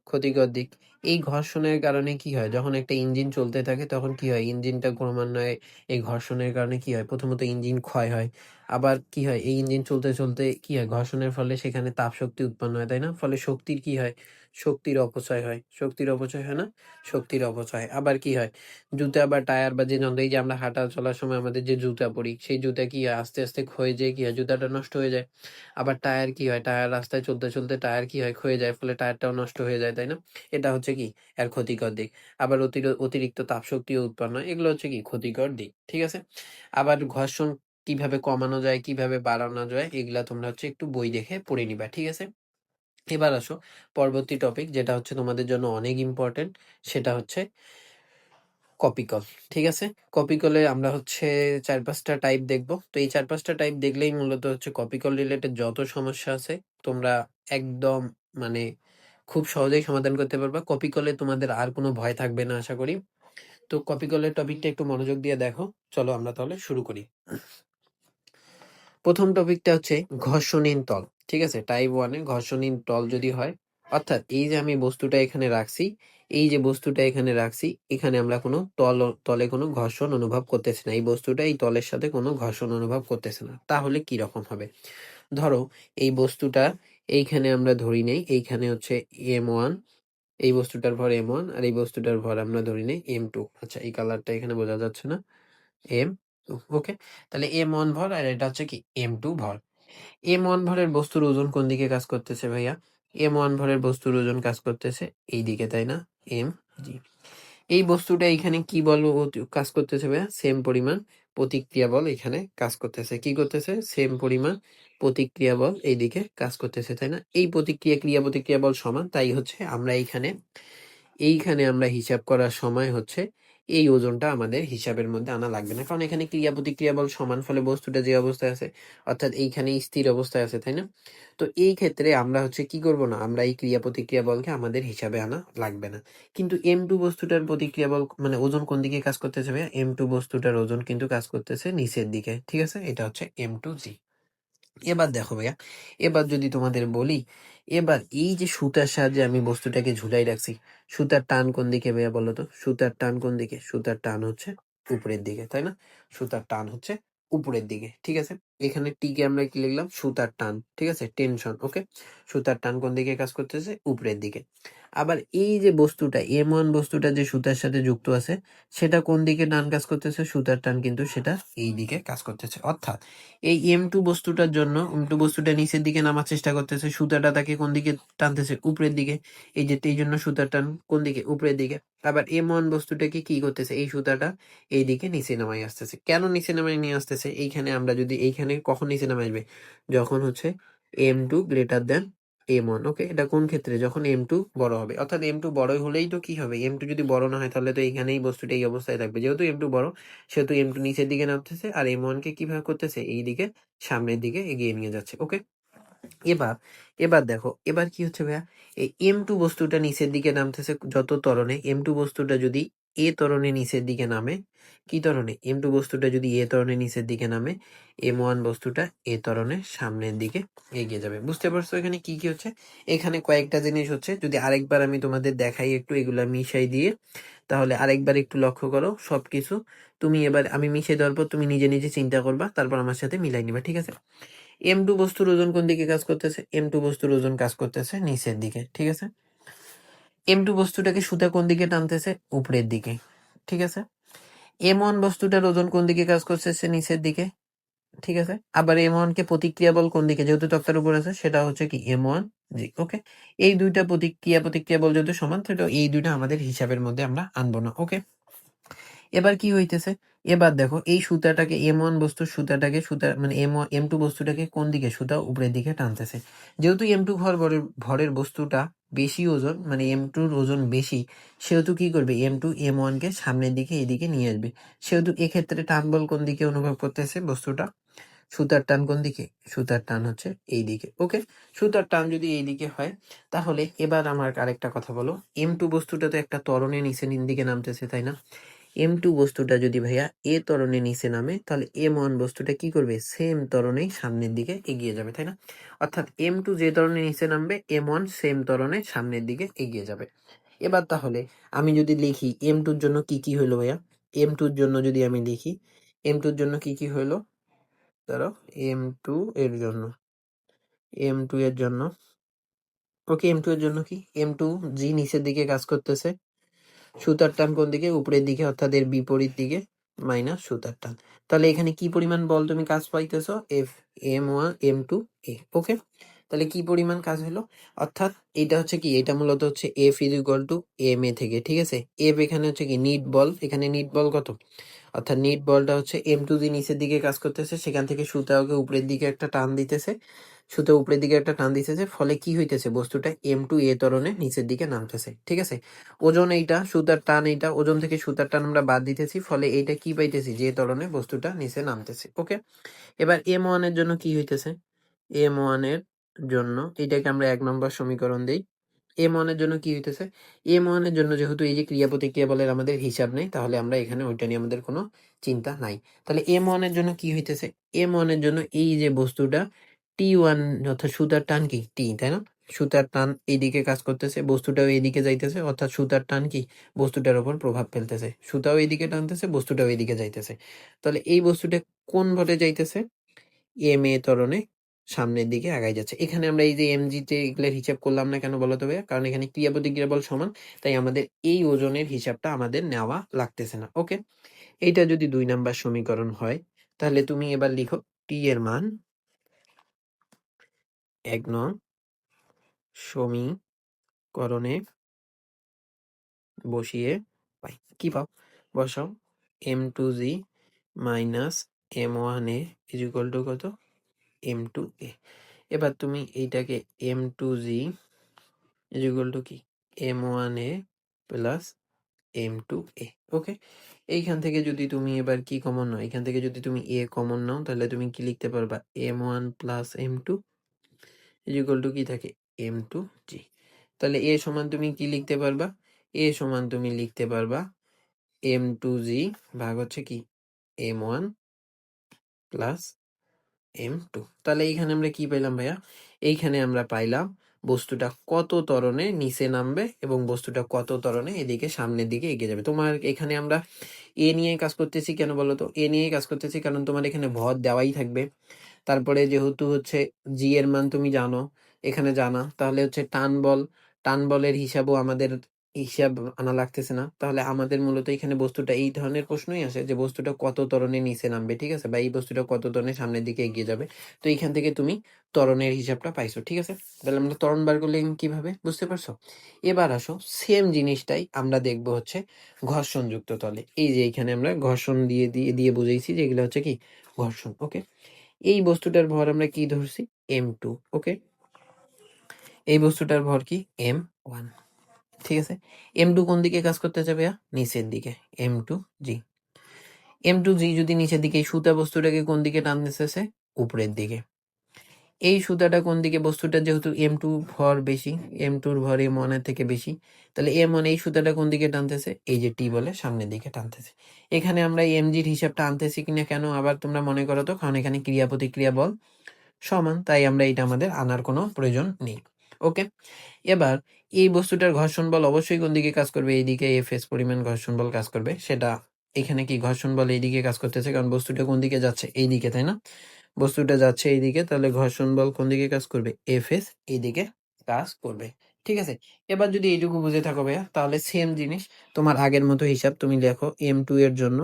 ক্ষতিকর দিক, এই ঘর্ষণের কারণে কি হয়? যখন একটা ইঞ্জিন চলতে থাকে তখন কি হয়? ইঞ্জিনটা ক্রমান্বয়ে এই ঘর্ষণের কারণে কি হয়? প্রথমত ইঞ্জিন ক্ষয় হয়। আবার কি হয়? এই ইঞ্জিন চলতে চলতে কি হয়? ঘর্ষণের ফলে সেখানে তাপশক্তি উৎপন্ন হয়, তাই না? ফলে শক্তির কি হয়? শক্তির অপচয় হয়। শক্তির অপচয় হয় না? শক্তির অপচয়। আবার কি হয়? জুতা বা টায়ার বা যে যন্ত্র, এই যে আমরা হাঁটা চলার সময় আমাদের যে জুতা পরি, সেই জুতা কি হয়? আস্তে আস্তে ক্ষয়ে যেয়ে কি হয়? জুতাটা নষ্ট হয়ে যায়। আবার টায়ার কি হয়? টায়ার রাস্তায় চলতে চলতে টায়ার কি হয়? ক্ষয়ে যায়, ফলে টায়ারটাও নষ্ট হয়ে যায়, তাই না? এটা হচ্ছে কি এর ক্ষতিকর দিক। আবার অতিরিক্ত তাপশক্তিও উৎপন্ন হয়। এগুলো হচ্ছে কি ক্ষতিকর দিক। ঠিক আছে? আবার ঘর্ষণ কিভাবে কমানো যায়, কিভাবে বাড়ানো যায়, এগুলা তোমরা হচ্ছে একটু বই দেখে পড়ে নিবা। ঠিক আছে? এবার আসো পরবর্তী টপিক, যেটা হচ্ছে তোমাদের জন্য অনেক ইম্পর্টেন্ট, সেটা হচ্ছে কপিকল। ঠিক আছে? কপিকলে আমরা হচ্ছে ৪-৫ টা টাইপ দেখব। তো এই ৪-৫ টা টাইপ দেখলেই মূলত হচ্ছে কপিকল রিলেটেড যত সমস্যা আছে তোমরা একদম মানে খুব সহজেই সমাধান করতে পারবা। কপিকলে তোমাদের আর কোনো ভয় থাকবে না আশা করি। তো কপিকলের টপিকটা একটু মনোযোগ দিয়ে দেখো। চলো আমরা তাহলে শুরু করি। প্রথম টপিকটা হচ্ছে ঘর্ষণহীন তল। ঠিক আছে? টাইপ 1 এ ঘর্ষণহীন তল যদি হয়, অর্থাৎ এই যে আমি বস্তুটা এখানে রাখছি, এই যে বস্তুটা এখানে রাখছি, এখানে আমরা কোনো তলে কোনো ঘর্ষণ অনুভব করতেছি না। এই বস্তুটা এই তলের সাথে কোনো ঘর্ষণ অনুভব করতেছে না। তাহলে কি রকম হবে? ধরো এই বস্তুটা এইখানে আমরা ধরি নেই, এইখানে হচ্ছে M1, এই বস্তুটার ভর M1 আর এই বস্তুটার ভর আমরা ধরি নেই M2। আচ্ছা, এই কালারটা এখানে বোঝা যাচ্ছে না? M2, ওকে। তাহলে M1 ভর আর এটা হচ্ছে কি M2 ভর। M1 ভরের বস্তুর ওজন কোন দিকে কাজ করতেছে ভাইয়া? M1 ভরের বস্তুর ওজন কাজ করতেছে এই দিকে, তাই না? mg। এই বস্তুটা এখানে কি বল কাজ করতেছে ভাইয়া? সেম পরিমাণ প্রতিক্রিয়া বল এখানে কাজ করতেছে। কি করতেছে? সেম পরিমাণ প্রতিক্রিয়া বল এইদিকে কাজ করতেছে, তাই না? এই ক্রিয়া প্রতিক্রিয়া বল সমান, তাই হচ্ছে আমরা এইখানে আমরা হিসাব করার সময় হচ্ছে এই ওজনটা আমাদের হিসাবের মধ্যে আনা লাগবে না, কারণ এখানে ক্রিয়া প্রতিক্রিয়া বল সমান, ফলে বস্তুটা যে অবস্থায় আছে অর্থাৎ এইখানে স্থির অবস্থায় আছে, তাই না? তো এই ক্ষেত্রে আমরা হচ্ছে কি করব না, আমরা এই ক্রিয়া প্রতিক্রিয়া বলকে আমাদের হিসাবে আনা লাগবে না। কিন্তু M2 বস্তুটার প্রতিক্রিয়া বল মানে ওজন কোন দিকে কাজ করতেছে ভাইয়া? M2 বস্তুটার ওজন কিন্তু কাজ করতেছে নিচের দিকে, ঠিক আছে? এটা হচ্ছে M2G। এবার দেখো ভাইয়া, এবার যদি তোমাদের বলি, এবার এই যে সুতার সাহায্যে আমি বস্তুটাকে ঝুলাই রাখছি, সুতার টান কোন দিকে ভাইয়া বলো তো? সুতার টান কোন দিকে? সুতার টান হচ্ছে উপরের দিকে, তাই না? সুতার টান হচ্ছে উপরের দিকে, ঠিক আছে? এখানে টিকে আমরা কি লিখলাম? সুতার টান, ঠিক আছে? টেনশন, ওকে। সুতার টান কোন দিকে কাজ করতেছে? উপরের দিকে। আবার এই যে বস্তুটা M1 বস্তুটা যে সুতার সাথে যুক্ত আছে, সেটা কোন দিকে টান কাজ করতেছে? সুতার টান কিন্তু সেটা এই দিকে কাজ করতেছে। অর্থাৎ এই M2 বস্তুটার জন্য M2 বস্তুটা নিচের দিকে নামার চেষ্টা করতেছে, সুতাটা তাকে কোন দিকে টানতেছে? উপরের দিকে। এই জন্য সুতার টান কোন দিকে? উপরের দিকে। আবার M1 বস্তুটাকে কি করতেছে? এই সুতাটা এই দিকে নিচে নামাই আসতেছে। কেন নিচে নামাই নিয়ে আসতেছে? এইখানে আমরা যদি এইখানে কখন নিচে নামাই আসবে? যখন হচ্ছে M2 গ্রেটার দেন M1, ওকে। এটা কোন ক্ষেত্রে? যখন M2 বড় হবে। অর্থাৎ M2 বড় হলেই তো কি হবে? M2 যদি বড় না হয় তাহলে তো এইখানেই বস্তুটা এই অবস্থায় থাকবে। যেহেতু M2 বড়, সেহেতু M2 নিচের দিকে নামতেছে আর M1 কে কিভাবে করতেছে? এই দিকে সামনের দিকে এগিয়ে নিয়ে যাচ্ছে, ওকে। এবার এবার দেখো, এবার কি হচ্ছে ভাইয়া? এই M2 বস্তুটা নিচের দিকে নামতেছে যত ত্বরণে, M2 বস্তুটা যদি A ত্বরণে নিচের দিকে নামে, কি ত্বরণে? M2 বস্তুটা যদি A ত্বরণে নিচের দিকে নামে, M1 বস্তুটা A ত্বরণে সামনের দিকে এগিয়ে যাবে। বুঝতে পারছো এখানে কি কি হচ্ছে? এখানে কয়েকটা জিনিস হচ্ছে, যদি আরেকবার আমি তোমাদের দেখাই একটু এগুলা মিশাই দিয়ে, তাহলে আরেকবার একটু লক্ষ্য করো সবকিছু। তুমি এবার আমি মিশিয়ে দেওয়ার পর তুমি নিজে নিজে চিন্তা করবা, তারপর আমার সাথে মিলাই নিবা, ঠিক আছে? M2 বস্তুর ওজন কোন দিকে কাজ করতেছে? M2 বস্তুর ওজন কাজ করতেছে নিচের দিকে, ঠিক আছে? M2 বস্তুটাকে সুতা কোন দিকে টানতেছে? উপরের দিকে, ঠিক আছে? M1 বস্তুটার ওজন কোন দিকে কাজ করতেছে? নিচের দিকে, ঠিক আছে? আবার M1 কে প্রতিক্রিয়া বল কোন দিকে? যেহেতু তক্তার উপর আছে, সেটা হচ্ছে কি M1G, ওকে। এই দুইটা প্রতিক্রিয়া বল যেহেতু সমান, সেটা এই দুইটা আমাদের হিসাবের মধ্যে আমরা আনবো না, ওকে। এবার কি হইতেছে? এবার দেখো এই সুতাটাকে M1 বস্তুর সুতাটাকে মানে M2 বস্তুটাকে কোন দিকে? সুতা উপরের দিকে টানতেছে। যেহেতু M2 ভরের বস্তুটা বেশি ওজন, মানে M2 র ওজন বেশি, সেহেতু কি করবে? M2 M1 কে সামনের দিকে এদিকে নিয়ে আসবে। সেহেতু এক্ষেত্রে টান বল কোন দিকে অনুভব করতেছে বস্তুটা? সুতার টান কোন দিকে? সুতার টান হচ্ছে এই দিকে, ওকে। সুতার টান যদি এই দিকে হয়, তাহলে এবার আমার আরেকটা কথা বলো, M2 বস্তুটা তো একটা ত্বরণে নিচে দিকে নামতেছে, তাই না? M2 বস্তুটা যদি ভাইয়া A ত্বরণে নিচে নামে, তাহলে M1 বস্তুটা কি করবে? সেম ত্বরণেই সামনের দিকে এগিয়ে যাবে, তাই না? অর্থাৎ M2 যে ত্বরণে নিচে নামবে, M1 সেম ত্বরণে সামনের দিকে এগিয়ে যাবে। এবার তাহলে আমি যদি লিখি M2 র জন্য কি কি হইলো ভাইয়া? M2 র জন্য যদি আমি লিখি, M2 র জন্য কি কি হইলো? ধরো M2 এর জন্য, M2 এর জন্য, ওকে। M2 এর জন্য কি? M2 G নিচের দিকে কাজ করতেছে, সুতার টান কোন দিকে? উপরের দিকে, অর্থাৎ এর বিপরীত দিকে, মাইনাস সুতার টান। তাহলে এখানে কি পরিমাণ বল তুমি কাজ পাইতেছো? F M1 M2 A, ওকে। তাহলে কি পরিমাণ কাজ হলো? অর্থাৎ এটা হচ্ছে কি? এটা মূলত হচ্ছে F is equal two MA থেকে, ঠিক আছে? F এখানে হচ্ছে কি? নিট বল। এখানে নিট বল কত? অর্থাৎ নিট বলটা হচ্ছে M2 যে নিচের দিকে কাজ করতেছে, সেখান থেকে সুতাকে উপরের দিকে একটা টান দিতেছে, সুতা উপরের দিকে একটা টান দিতেছে, ফলে কি হইতেছে? বস্তুটা M2 A ত্বরণে নিচের দিকে নামতেছে, ঠিক আছে? ওজন এইটা, সুতার টান এইটা, ওজন থেকে সুতার টান আমরা বাদ দিতেছি, ফলে এইটা কি পাইতেছি? যে ত্বরণে বস্তুটা নিচে নামতেছে, ওকে। এবার M1 এর জন্য কি হইতেছে? M1 এর জন্য এটাকে আমরা 1 নম্বর সমীকরণ দেই। M1 এর জন্য কি হইতেছে? M1 এর জন্য যেহেতু এই যে ক্রিয়া প্রতিক্রিয়া বলের আমাদের হিসাব নেই, তাহলে আমরা এখানে ওইটা নিয়ে আমাদের কোনো চিন্তা নাই। তাহলে M1 এর জন্য কি হইতেছে? M1 এর জন্য এই যে বস্তুটা T1, অর্থাৎ সুতার টান কি? T, তাই না? সুতার টান এইদিকে কাজ করতেছে, বস্তুটাও এইদিকে যাইতেছে, অর্থাৎ সুতার টান কি বস্তুটার উপর প্রভাব ফেলতেছে, সুতাও এইদিকে টানতেছে, বস্তুটাও এইদিকে যাইতেছে। তাহলে এই বস্তুটা কোন পথে যাইতেছে? এম এ ত্বরণে সামনের দিকে আগায় যাচ্ছে। এখানে আমরা এই যে mg তে এগুলার হিসাব করলাম না কেন বলো তো ভাইয়া? কারণ এখানে ক্রিয়া প্রতিক্রিয়া বল সমান, তাই আমাদের এই ওজনের হিসাবটা আমাদের নেওয়া লাগতেছে না। ওকে, এইটা যদি 2 নাম্বার সমীকরণ হয়, তাহলে তুমি এবার লিখো টি এর মান 1 নং সমীকরণে বসিয়ে পাই। কি পাও? বসাও m2g minus m1a is equal to কত? m2a। এবার তুমি এইটাকে m2g ইজ ইকুয়াল টু কি? m1a plus m2a। ওকে, এইখান থেকে যদি তুমি এবার কি কমন নাও, এখান থেকে যদি তুমি a কমন নাও, তাহলে তুমি কি লিখতে পারবা? m1 plus m2 is equal to কি থাকে? m2g। তাহলে a সমান তুমি কি লিখতে পারবা? a সমান তুমি লিখতে পারবা m2g ভাগ হচ্ছে কি m1 প্লাস m2। তাহলে এইখানে আমরা কি পাইলাম ভাইয়া? এইখানে আমরা পাইলাম বস্তুটা কত ত্বরণে নিচে নামবে এবং বস্তুটা কত ত্বরণে এদিকে সামনের দিকে এগিয়ে যাবে। তোমার এখানে আমরা এ নিয়ে কাজ করতেছি কেন বলো তো? এ নিয়ে কাজ করতেছি কারণ তোমার এখানে ভর দেওয়াই থাকবে। তারপরে যেহেতু হচ্ছে জি এর মান তুমি জানো, এখানে জানা, তাহলে হচ্ছে টান বল, টান বলের হিসাবও আমাদের হিসাব আনা লাগতেছে না। তাহলে আমাদের মূলত এখানে বস্তুটা এই ধরনের প্রশ্নই আসে যে বস্তুটা কত ত্বরণে নিচে নামবে, ঠিক আছে, বা এই বস্তুটা কত ত্বরণে সামনের দিকে এগিয়ে যাবে। তো এইখান থেকে তুমি ত্বরণের হিসাবটা পাইছো, ঠিক আছে। তাহলে আমরা ত্বরণ বার করলে কিভাবে, বুঝতে পারছো? এবার আসো সেম জিনিসটাই আমরা দেখবো হচ্ছে ঘর্ষণযুক্ত তলে। এই যে এখানে আমরা ঘর্ষণ দিয়ে দিয়ে দিয়ে বুঝেছি যে এগুলো হচ্ছে কি ঘর্ষণ। ওকে, এই বস্তুটার ভর আমরা কি ধরছি? m2। ওকে, এই বস্তুটার ভর কি? m1। ঠিক আছে, m2 কোন দিকে কাজ করতে যাবে? নিচের দিকে। m2g, m2g যদি নিচের দিকে, এই সুতা বস্তুটাকে কোন দিকে টানতেছে? উপরের দিকে। এই সুতাটা কোন দিকে? বস্তুটা যেহেতু m2 ভর বেশি, m2 ভর m1 এর থেকে বেশি, তাহলে m1 এই সুতাটা কোন দিকে টানতেছে? এই যে টি বলে সামনের দিকে টানতেছে। এখানে আমরা mg-র হিসাবটা আনতেছি কিনা কেন আবার তোমরা মনে করো তো? কারণ এখানে ক্রিয়া প্রতিক্রিয়া বল সমান, তাই আমরা এটা আমাদের আনার কোনো প্রয়োজন নেই। ওকে, এবার এই বস্তুটার ঘর্ষণ বল অবশ্যই কোন দিকে কাজ করবে? এইদিকে এফএস পরিমাণ ঘর্ষণ বল কাজ করবে। সেটা এখানে কি ঘর্ষণ বল এইদিকে কাজ করতেছে, কারণ বস্তুটা কোন দিকে যাচ্ছে? এইদিকে, তাই না? বস্তুটা যাচ্ছে এইদিকে, তাহলে ঘর্ষণ বল কোন দিকে কাজ করবে? এফএস এইদিকে কাজ করবে। ঠিক আছে, এবার যদি এইটুকু বুঝে থাকো ভাইয়া, তাহলে সেম জিনিস তোমার আগের মতো হিসাব তুমি লেখো m2 এর জন্য।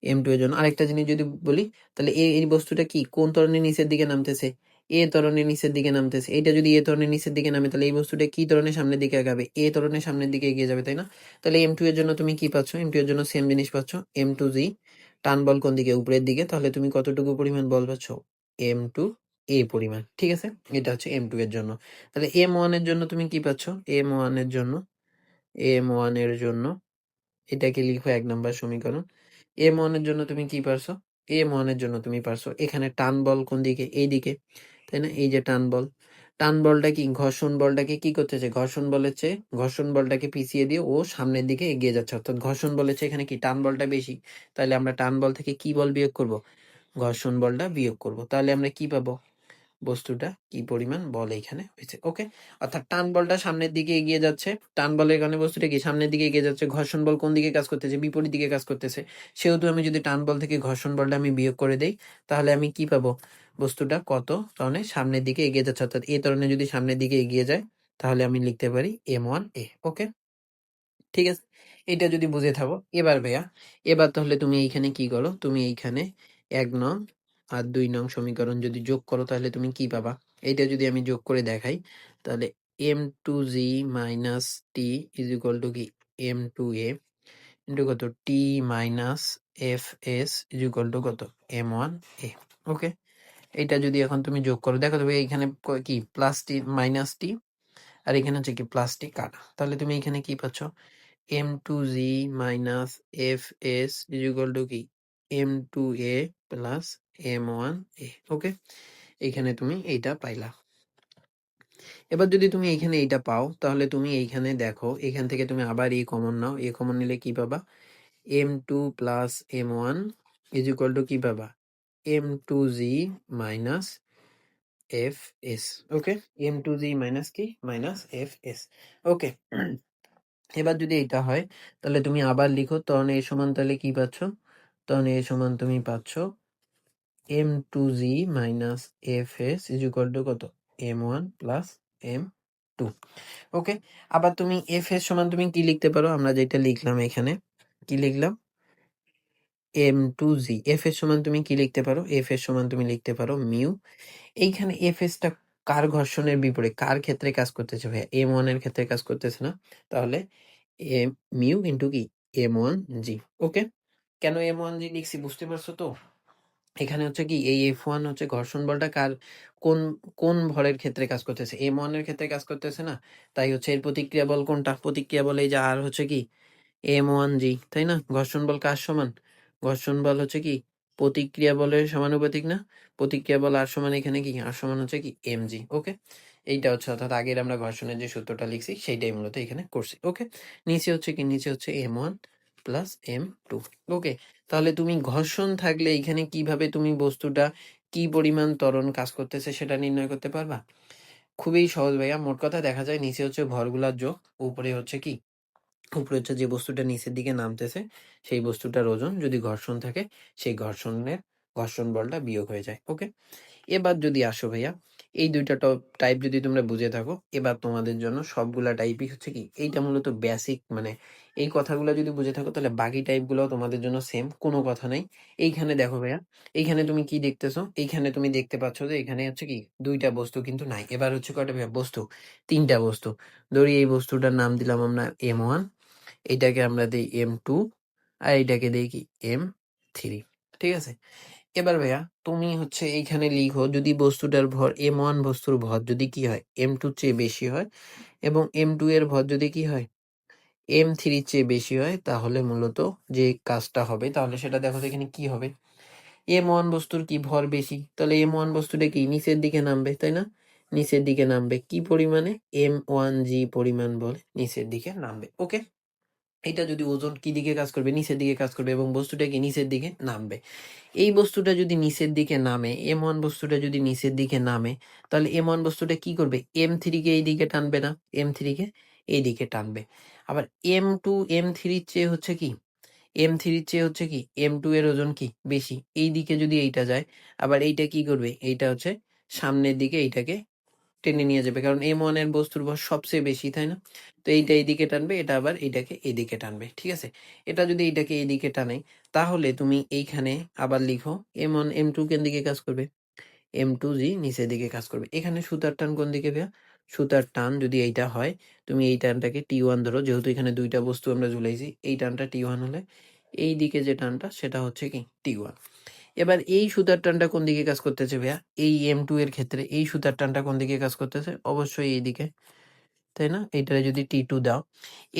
m2 এর জন্য আরেকটা জিনিস যদি বলি, তাহলে এই বস্তুটা কি কোন ত্বরণের নিচের দিকে নামতেছে? এ ত্বরণের নিচের দিকে নামতেছে। এটা যদি এ ত্বরণের নিচের দিকে নামে, তাহলে এই বস্তুটা কি ত্বরণের সামনের দিকে আগাবে? এ ত্বরণের সামনের দিকে এগিয়ে যাবে, তাই না? তাহলে m2 এর জন্য তুমি কি পাচ্ছ? m2 এর জন্য সেম জিনিস পাচ্ছ, m2g। টান বল কোন দিকে? উপরের দিকে। তাহলে তুমি কতটুকু পরিমাণ বল পাচ্ছ? m2 a পরিমাণ। ঠিক আছে, এটা হচ্ছে m2 এর জন্য। তাহলে m1 এর জন্য তুমি কি পাচ্ছ? m1 এর জন্য, m1 এর জন্য এটাকে লিখো 1 নাম্বার সমীকরণ। m1 এর জন্য তুমি কি পারছো? m1 এর জন্য তুমি পারছো এখানে টান বল কোন দিকে? এইদিকে, তাই না? এই যে টান বল, টান বলটা কি ঘর্ষণ বলটাকে কি করতেছে? ঘর্ষণ বলের চেয়ে ঘর্ষণ বলটাকে পিছিয়ে দিয়ে ও সামনের দিকে এগিয়ে যাচ্ছে, অর্থাৎ ঘর্ষণ বলের চেয়ে এখানে কি টান বলটা বেশি। তাহলে আমরা টান বল থেকে কি বল বিয়োগ করব? ঘর্ষণ বলটা বিয়োগ করব। তাহলে আমরা কি পাবো? বস্তুটা কি পরিমাণ বল এইখানে হয়েছে। ওকে, অর্থাৎ টান বলটা সামনের দিকে এগিয়ে যাচ্ছে, টান বলের কারণে বস্তুটা কি সামনের দিকে এগিয়ে যাচ্ছে। ঘর্ষণ বল কোন দিকে কাজ করতেছে? বিপরীত দিকে কাজ করতেছে। সেহেতু আমি যদি টান বল থেকে ঘর্ষণ বলটা আমি বিয়োগ করে দেই, তাহলে আমি কি পাবো? বস্তুটা কত ত্বরণে সামনের দিকে এগিয়ে যাচ্ছে, অর্থাৎ এ ত্বরণে যদি সামনের দিকে এগিয়ে যায়, তাহলে আমি লিখতে পারি m1a। ওকে, ঠিক আছে, এটা যদি বুঝে থাকো। এবার ভাইয়া, এবার তাহলে তুমি এইখানে কি করো? তুমি এইখানে 1 নং আর 2 নং সমীকরণ যদি যোগ করো, তাহলে তুমি কি পাবা? এইটা যদি আমি যোগ করে দেখাই, তাহলে m2g minus T is equal to কি m2a ইন্টু কত? T minus F S is equal to কত? m1a। ওকে, এইটা যদি এখন তুমি যোগ করো, দেখো তুমি এইখানে কি প্লাস টি মাইনাস টি, আর এখানে হচ্ছে কি প্লাস টি কাটা, তাহলে তুমি এখানে কি পাচ্ছ? m2g minus F S is equal to কি m2a প্লাস m1a। ওকে, এইখানে তুমি এইটা পাইলা। এবার যদি তুমি এইখানে এইটা পাও, তাহলে তুমি এইখানে দেখো, এখান থেকে তুমি আবার a common now. A common নিলে কি পাবা? m2 plus m1 is equal to কি পাবা? m2g minus F S. Okay, M two G minus কি মাইনাস এফ এস। ওকে, এবার যদি এটা হয় তাহলে তুমি আবার লিখো তখন এ সমান তাহলে কি পাচ্ছ, তখন এ সমান তুমি পাচ্ছ M two G minus F S is equal to কত, M one plus M two. Okay, আবার তুমি এফ এস সমান তুমি কি লিখতে পারো, আমরা যেটা লিখলাম এখানে কি লিখলাম, এম টু জি। এফ এস সমান তুমি কি লিখতে পারো, এফ এস সমান তুমি লিখতে পারো মিউ। এইখানে এফ এসটা কার ঘর্ষণের বিপরীত, কার ক্ষেত্রে কাজ করতেছে ভাইয়া, এম ওয়ান এর ক্ষেত্রে কাজ করতেছে না, তাহলে এম মিউ ইন্টু কি এম ওয়ান জি। ওকে, কেন এম ওয়ান জি লিখছি বুঝতে পারছো তো, এখানে হচ্ছে কি এই এফ ওয়ান হচ্ছে ঘর্ষণ বলটা কার, কোন কোন ভরের ক্ষেত্রে কাজ করতেছে, এম ওয়ান এর ক্ষেত্রে কাজ করতেছে না, তাই হচ্ছে এর প্রতিক্রিয়া বল কোনটা, প্রতিক্রিয়া বল এই যে আর হচ্ছে কি এম ওয়ান জি, তাই না, ঘর্ষণ বল কার সমান, ঘর্ষণ বল হচ্ছে কি প্রতিক্রিয়া বলের সমানুপাতিক না, প্রতিক্রিয়া বল আর সমান এখানে কি আর সমান হচ্ছে কি এম জি। ওকে, এইটা হচ্ছে অর্থাৎ আগের আমরা ঘর্ষণের যে সূত্রটা লিখছি সেইটাই মূলত এখানে করছি। ওকে, নিচে হচ্ছে কি নিচে হচ্ছে M one plus M two. Okay, তাহলে তুমি ঘর্ষণ থাকলে এখানে কিভাবে তুমি বস্তুটা কি পরিমাণ ত্বরণ কাজ করতেছে সেটা নির্ণয় করতে পারবা, খুবই সহজ ভাইয়া। মোট কথা দেখা যায় নিচে হচ্ছে ভরগুলার যোগ, উপরে হচ্ছে কি, উপরে হচ্ছে যে বস্তুটা নিচের দিকে নামতেছে সেই বস্তুটার ওজন, যদি ঘর্ষণ থাকে সেই ঘর্ষণের ঘর্ষণ বলটা বিয়োগ হয়ে যায়। ওকে, এবার যদি আসো ভাইয়া এই দুইটা টাইপ যদি তোমরা বুঝে থাকো, এবার তোমাদের জন্য সবগুলা টাইপই হচ্ছে কি এইটা মূলত বেসিক, মানে এই কথাগুলো যদি বুঝে থাকো তাহলে বাকি টাইপগুলো তোমাদের জন্য সেম, কোনো কথা নাই। এইখানে দেখো ভাইয়া, এইখানে তুমি কি দেখতেছো, এইখানে তুমি দেখতে পাচ্ছ যে এখানে হচ্ছে কি দুইটা বস্তু কিন্তু নাই, এবার হচ্ছে কয়টা ভাইয়া বস্তু, তিনটা বস্তু। ধরি এই বস্তুটার নাম দিলাম আমরা এম ওয়ান, এইটাকে আমরা দিই এম টু, আর এইটাকে দিই কি এম থ্রি। ঠিক আছে, এবার ভাইয়া তুমি হচ্ছে এইখানে লিখো যদি বস্তুটার ভর এম ওয়ান বস্তুর ভর যদি কি হয় এম টু চেয়ে বেশি হয়, এবং এম টু এর ভর যদি কি হয় এম থ্রির চেয়ে বেশি হয়, তাহলে মূলত যে কাজটা হবে তাহলে সেটা দেখো তো এখানে কি হবে, এম ওয়ান বস্তুর কি ভর বেশি, তাহলে এম ওয়ান বস্তুটা কি নিচের দিকে নামবে, তাই না, নিচের দিকে নামবে কি পরিমাণে, এম ওয়ান জি পরিমাণ বল নিচের দিকে নামবে। ওকে, এটা যদি ওজন কি দিকে কাজ করবে, নিচের দিকে কাজ করবে, এবং বস্তুটা কি নিচের দিকে নামবে। এই বস্তুটা যদি নিচের দিকে নামে, এম ওয়ান বস্তুটা যদি নিচের দিকে নামে, তাহলে এম ওয়ান বস্তুটা কি করবে, এম থ্রিকে এই দিকে টানবে না, এম থ্রিকে এই দিকে টানবে। আবার এম টু এম থ্রির চেয়ে হচ্ছে কি, এম থ্রির চেয়ে হচ্ছে কি এম টু এর ওজন কি বেশি, এই দিকে যদি এইটা যায়, আবার এইটা কি করবে, এইটা হচ্ছে সামনের দিকে এইটাকে টেনে নিয়ে যাবে, কারণ এম ওয়ান এর বস্তুর ভর সবচেয়ে বেশি, তাই না, তো এইটা এইদিকে টানবে, এটা আবার এইটাকে এইদিকে টানবে। ঠিক আছে, এটা যদি এইটাকে এইদিকে টানে, তাহলে তুমি এইখানে আবার লিখো এম ওয়ান এম টু কোন দিকে কাজ করবে, এম টু জি নিচের দিকে কাজ করবে। এখানে সুতার টান কোন দিকে ভাইয়া, সুতার টান যদি এইটা হয়, তুমি এই টানটাকে টি ওয়ান ধরো, যেহেতু এখানে দুইটা বস্তু আমরা ঝুলাইছি, এই টানটা টি ওয়ান হলে এই দিকে যে টানটা সেটা হচ্ছে কি টি ওয়ান। এবার এই সুতার টানটা কোন দিকে কাজ করতেছে ভাইয়া, এই এম টু এর ক্ষেত্রে এই সুতার টানটা কোন দিকে কাজ করতেছে, অবশ্যই এই দিকে, তাই না, এইটারে যদি টি টু দাও,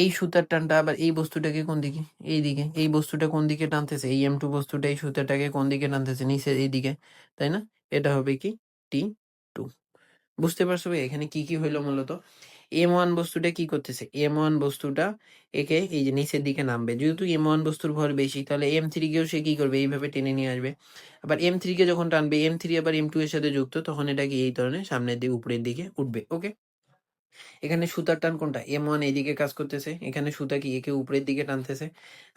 এই সুতার টানটা আবার এই বস্তুটাকে কোন দিকে, এই দিকে, এই বস্তুটা কোন দিকে টানতেছে, এই এম টু বস্তুটা এই সুতাটাকে কোন দিকে টানতেছে, নিচে এই দিকে, তাই না, এটা হবে কি টি টু। বুঝতে পারছো ভাই এখানে কি কি হইলো মূলত, এম ওয়ান বস্তুটা কি করতেছে, এম ওয়ান বস্তুটা একে এই যে নিচের দিকে নামবে, যেহেতু এম ওয়ান বস্তুর ভর বেশি, তাহলে এম থ্রি কেও সে কি করবে এইভাবে টেনে নিয়ে আসবে। আবার এম থ্রি কে যখন টানবে, এম থ্রি আবার এম টু এর সাথে যুক্ত, তখন এটা কি এই ধরনের সামনের দিকে উপরের দিকে উঠবে। ওকে, এখানে সুতার টান কোনটা, এম ওয়ান এইদিকে কাজ করতেছে, এখানে সুতা কি একে উপরের দিকে টানতেছে,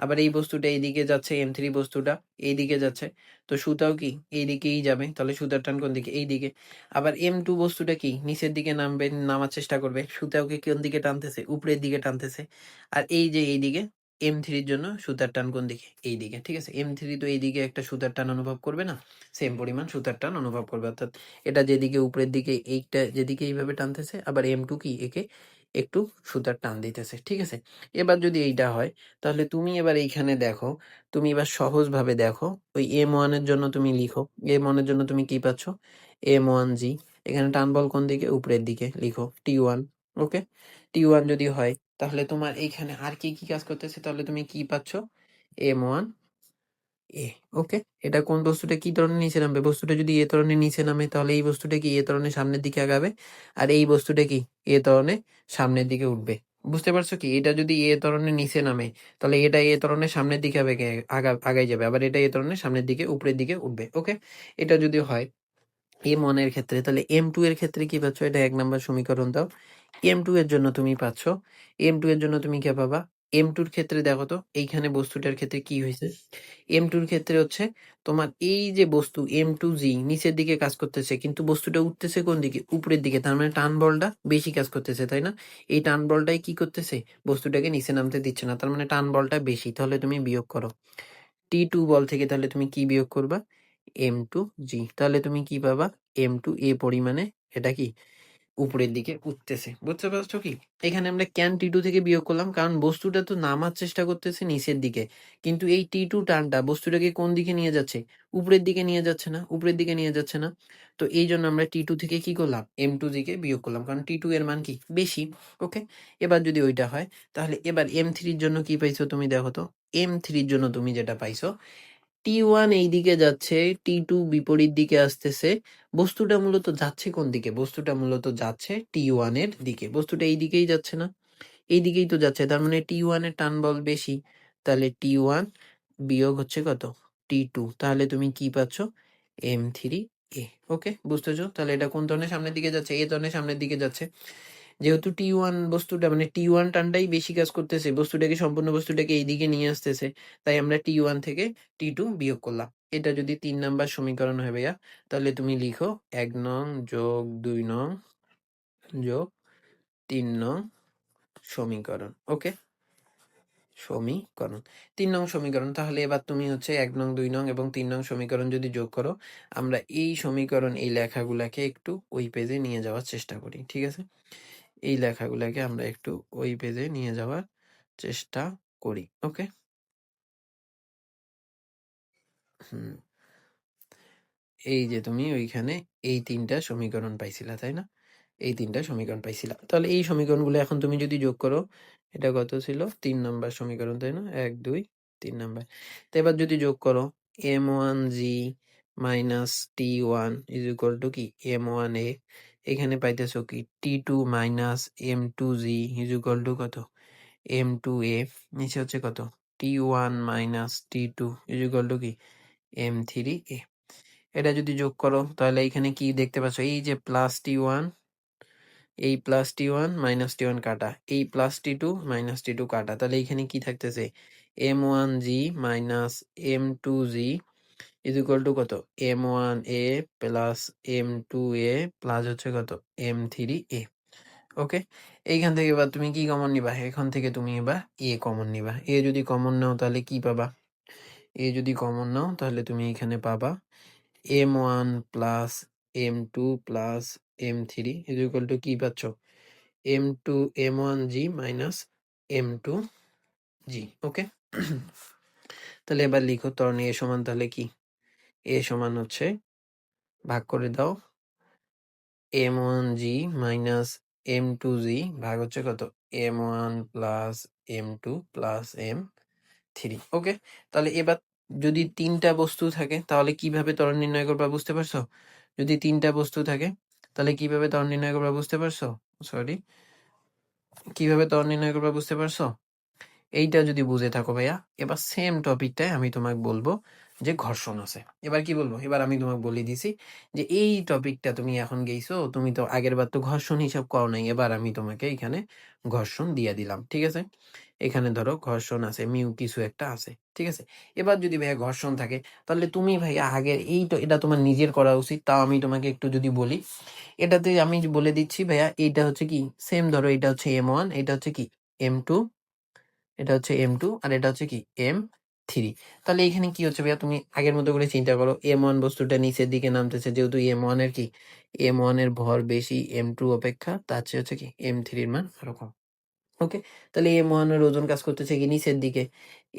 আবার এই বস্তুটা এইদিকে যাচ্ছে, এম থ্রি বস্তুটা এইদিকে যাচ্ছে, তো সুতাও কি এইদিকেই যাবে, তাহলে সুতার টান কোন দিকে এইদিকে। আবার এম টু বস্তুটা কি নিচের দিকে নামবে, নামার চেষ্টা করবে, সুতাও কি কোন দিকে টানতেছে, উপরের দিকে টানতেছে। আর এই যে এইদিকে এম থ্রির জন্য সুতার টান কোন দিকে, এইদিকে। ঠিক আছে, এম থ্রি তো এইদিকে একটা সুতার টান অনুভব করবে না, সেম পরিমাণ সুতার টান অনুভব করবে, অর্থাৎ এটা যেদিকে উপরের দিকে এইটা যেদিকে এইভাবে টানতেছে, আবার এম টু কি একে একটু সুতার টান দিতেছে। ঠিক আছে, এবার যদি এইটা হয়, তাহলে তুমি এবার এইখানে দেখো, তুমি এবার সহজভাবে দেখো, ওই এম ওয়ান এর জন্য তুমি লিখো, এম ওয়ান এর জন্য তুমি কি পাচ্ছ, এম ওয়ান জি, এখানে টান বল কোন দিকে, উপরের দিকে, লিখো টি ওয়ান। ওকে, টি ওয়ান যদি হয়, তাহলে তোমার এইখানে আর কি কি কাজ করতেছে, তাহলে তুমি কি পাচ্ছ, এম ওয়ান এ। ওকে, এটা কোন বস্তুটা কি ধরনের নিচে নামবে, বস্তুটা যদি এ ধরনের নিচে নামে, তাহলে এই বস্তুটা কি এ ধরনের সামনের দিকে আগাবে, আর এই বস্তুটা কি এ ধরনের সামনের দিকে উঠবে। বুঝতে পারছো কি, এটা যদি এ ধরনের নিচে নামে, তাহলে এটা এ ধরনের সামনের দিকে আগাই যাবে, আবার এটা এ ধরনের সামনের দিকে উপরের দিকে উঠবে। ওকে, এটা যদি হয়, M1 এর ক্ষেত্রে, তাহলে M2 এর ক্ষেত্রে কি পাচ্ছ? এটা ১ নাম্বার সমীকরণ দাও। M2 এর জন্য তুমি পাচ্ছ, M2 এর জন্য তুমি কি পাবা? M2 র ক্ষেত্রে দেখো তো এইখানে বস্তুটার ক্ষেত্রে কি হইছে? M2 র ক্ষেত্রে হচ্ছে তোমার এই যে বস্তু M2G নিচের দিকে কাজ করতেছে, কিন্তু বস্তুটা উঠতেছে কোন দিকে? উপরের দিকে। তার মানে টান বলটা বেশি কাজ করতেছে, তাই না? এই টান বলটাই কি করতেছে? বস্তুটাকে নিচে নামতে দিচ্ছে না। তার মানে টান বলটা বেশি। তাহলে তুমি বিয়োগ করো। T2 বল থেকে তাহলে তুমি কি বিয়োগ করবা? M2G। তাহলে তুমি কি পাবা? M2A পরিমাণে এটা কি উপরের দিকে উঠতেছে। বুঝতে পারছো কি? এখানে আমরা কেন T2 থেকে বিয়োগ করলাম? কারণ বস্তুটা তো নামার চেষ্টা করতেছে নিচের দিকে। কিন্তু এই T2 টানটা বস্তুটাকে কোন দিকে নিয়ে যাচ্ছে? উপরের দিকে নিয়ে যাচ্ছে না? উপরের দিকে নিয়ে যাচ্ছে না? তো এইজন্য আমরা T2 থেকে কি করলাম? M2G কে বিয়োগ করলাম। কারণ T2 এর মান কি? বেশি। ওকে? এবার যদি ওইটা হয়, তাহলে এবার M3 এর জন্য কি পাইছো তুমি দেখো তো? M3 এর জন্য তুমি যেটা পাইছো, T1 এই দিকে যাচ্ছে, T2 বিপরীত দিকে আসতেছে। বস্তুটা মূলত যাচ্ছে কোন দিকে? বস্তুটা মূলত যাচ্ছে T1 এর দিকে। বস্তুটা এই দিকেই যাচ্ছে না? এই দিকেই তো যাচ্ছে। তার মানে T1 এর টান বল বেশি। তাহলে T1 বিয়োগ হচ্ছে কত? T2। তাহলে তুমি কি পাচ্ছ? M3A। ওকে? বুঝতেছো? তাহলে এটা কোন ধরনের সামনের দিকে যাচ্ছে? এ ধরনের সামনের দিকে যাচ্ছে। যেহেতু T1 বস্তুটা মানে T1 টানটাই বেশি কাজ করতেছে, বস্তুটাকে সম্পূর্ণ বস্তুটাকে এইদিকে নিয়ে আসতেছে। তাই আমরা T1 থেকে T2 বিয়োগ করলাম। এটা যদি ৩ নাম্বার সমীকরণ হয় ভাইয়া, তাহলে তুমি লিখো ১ নং যোগ ২ নং যোগ ৩ নং সমীকরণ। ওকে? সমীকরণ। ৩ নং সমীকরণ। তাহলে এবার তুমি হচ্ছে ১ নং, ২ নং এবং ৩ নং সমীকরণ যদি যোগ করো, আমরা এই সমীকরণ এই লেখাগুলাকে একটু ওই পেজে নিয়ে যাওয়ার চেষ্টা করি। ঠিক আছে? এই লেখাগুলাকে আমরা একটু ওই পেজে নিয়ে যাওয়ার চেষ্টা করি। ওকে? হুম। এই যে তুমি ওইখানে এই ৩ টা সমীকরণ পাইছিলা, তাই না? এই ৩ টা সমীকরণ পাইছিলা। তাহলে এই সমীকরণগুলো এখন তুমি যদি যোগ করো, এটা কত ছিল? ৩ নাম্বার সমীকরণ, তাই না? ১, ২, ৩ নাম্বার। তো এবার যদি যোগ করো M1G minus T1 is equal to কি? M1A। এখানে পাইতেছো কি? T2 minus M2G is equal to কত? M2A। নিচে হচ্ছে কত? T1 minus T2 is equal to কি? M3A। এটা যদি যোগ করো তাহলে এখানে কি দেখতে পাচ্ছ? এই যে প্লাস T1, এই প্লাস T1 মাইনাস T1 কাটা, এই প্লাস T2 মাইনাস T2 কাটা। তাহলে এখানে কি থাকতেছে? M1G minus M2G is equal to কত? M1A প্লাস M2A প্লাস হচ্ছে কত? M3A। ওকে? এইখান থেকে এবার তুমি কি কমন নিবা? এখান থেকে তুমি এবার A কমন নিবা। A যদি কমন নাও তাহলে কি পাবা? A যদি কমন নাও তাহলে তুমি এখানে পাবা M1 plus M2 plus M3 is equal to কি পাচ্ছ? M2 M1G minus M2G। ওকে? তাহলে এবার লিখো ত্বরণে A সমান তাহলে কি? A সমান হচ্ছে ভাগ করে দাও M1G মাইনাস M2G ভাগ হচ্ছে কত? M1 plus M2 plus M3। ওকে? তাহলে এবার যদি ৩ টা বস্তু থাকে তাহলে কিভাবে ত্বরণ নির্ণয় করবা বুঝতে পারছো? যদি ৩ টা বস্তু থাকে তাহলে কিভাবে ত্বরণ নির্ণয় করবা বুঝতে পারছো? সরি, কিভাবে ত্বরণ নির্ণয় করবা বুঝতে পারছো? এইটা যদি বুঝে থাকো ভাইয়া, এবার সেম টপিকটায় আমি তোমাকে বলবো যে ঘর্ষণ আছে। এবার কি বলবো? এবার আমি তোমাকে বলে দিছি যে এই টপিকটা তুমি এখন গেইছো, তুমি তো আগের বার তো ঘর্ষণ হিসাব করো নাই। এবার আমি তোমাকে এখানে ঘর্ষণ দিয়ে দিলাম। ঠিক আছে? এখানে ধরো ঘর্ষণ আছে, মিউ কিছু একটা আছে। ঠিক আছে? এবার যদি ভাইয়া ঘর্ষণ থাকে তাহলে তুমি ভাইয়া আগের এই তো এটা তোমার নিজের করা উচিত। তাও আমি তোমাকে একটু যদি বলি, এটাতে আমি বলে দিচ্ছি ভাইয়া, এইটা হচ্ছে কি সেম ধরো, এটা হচ্ছে M1, এটা হচ্ছে কি M2, এটা হচ্ছে M2 আর এটা হচ্ছে কি M3। তাহলে এখানে কি হচ্ছে ভাইয়া, তুমি আগের মতো করে চিন্তা করো। M1 বস্তুটা নিচের দিকে নামতেছে, যেহেতু M1 এর কি M1 এর ভর বেশি M2 অপেক্ষা, তার চেয়ে হচ্ছে কি M3 এর মান আরো কম। ওকে? তাহলে M1 এর ওজন কাজ করতেছে কি নিচের দিকে।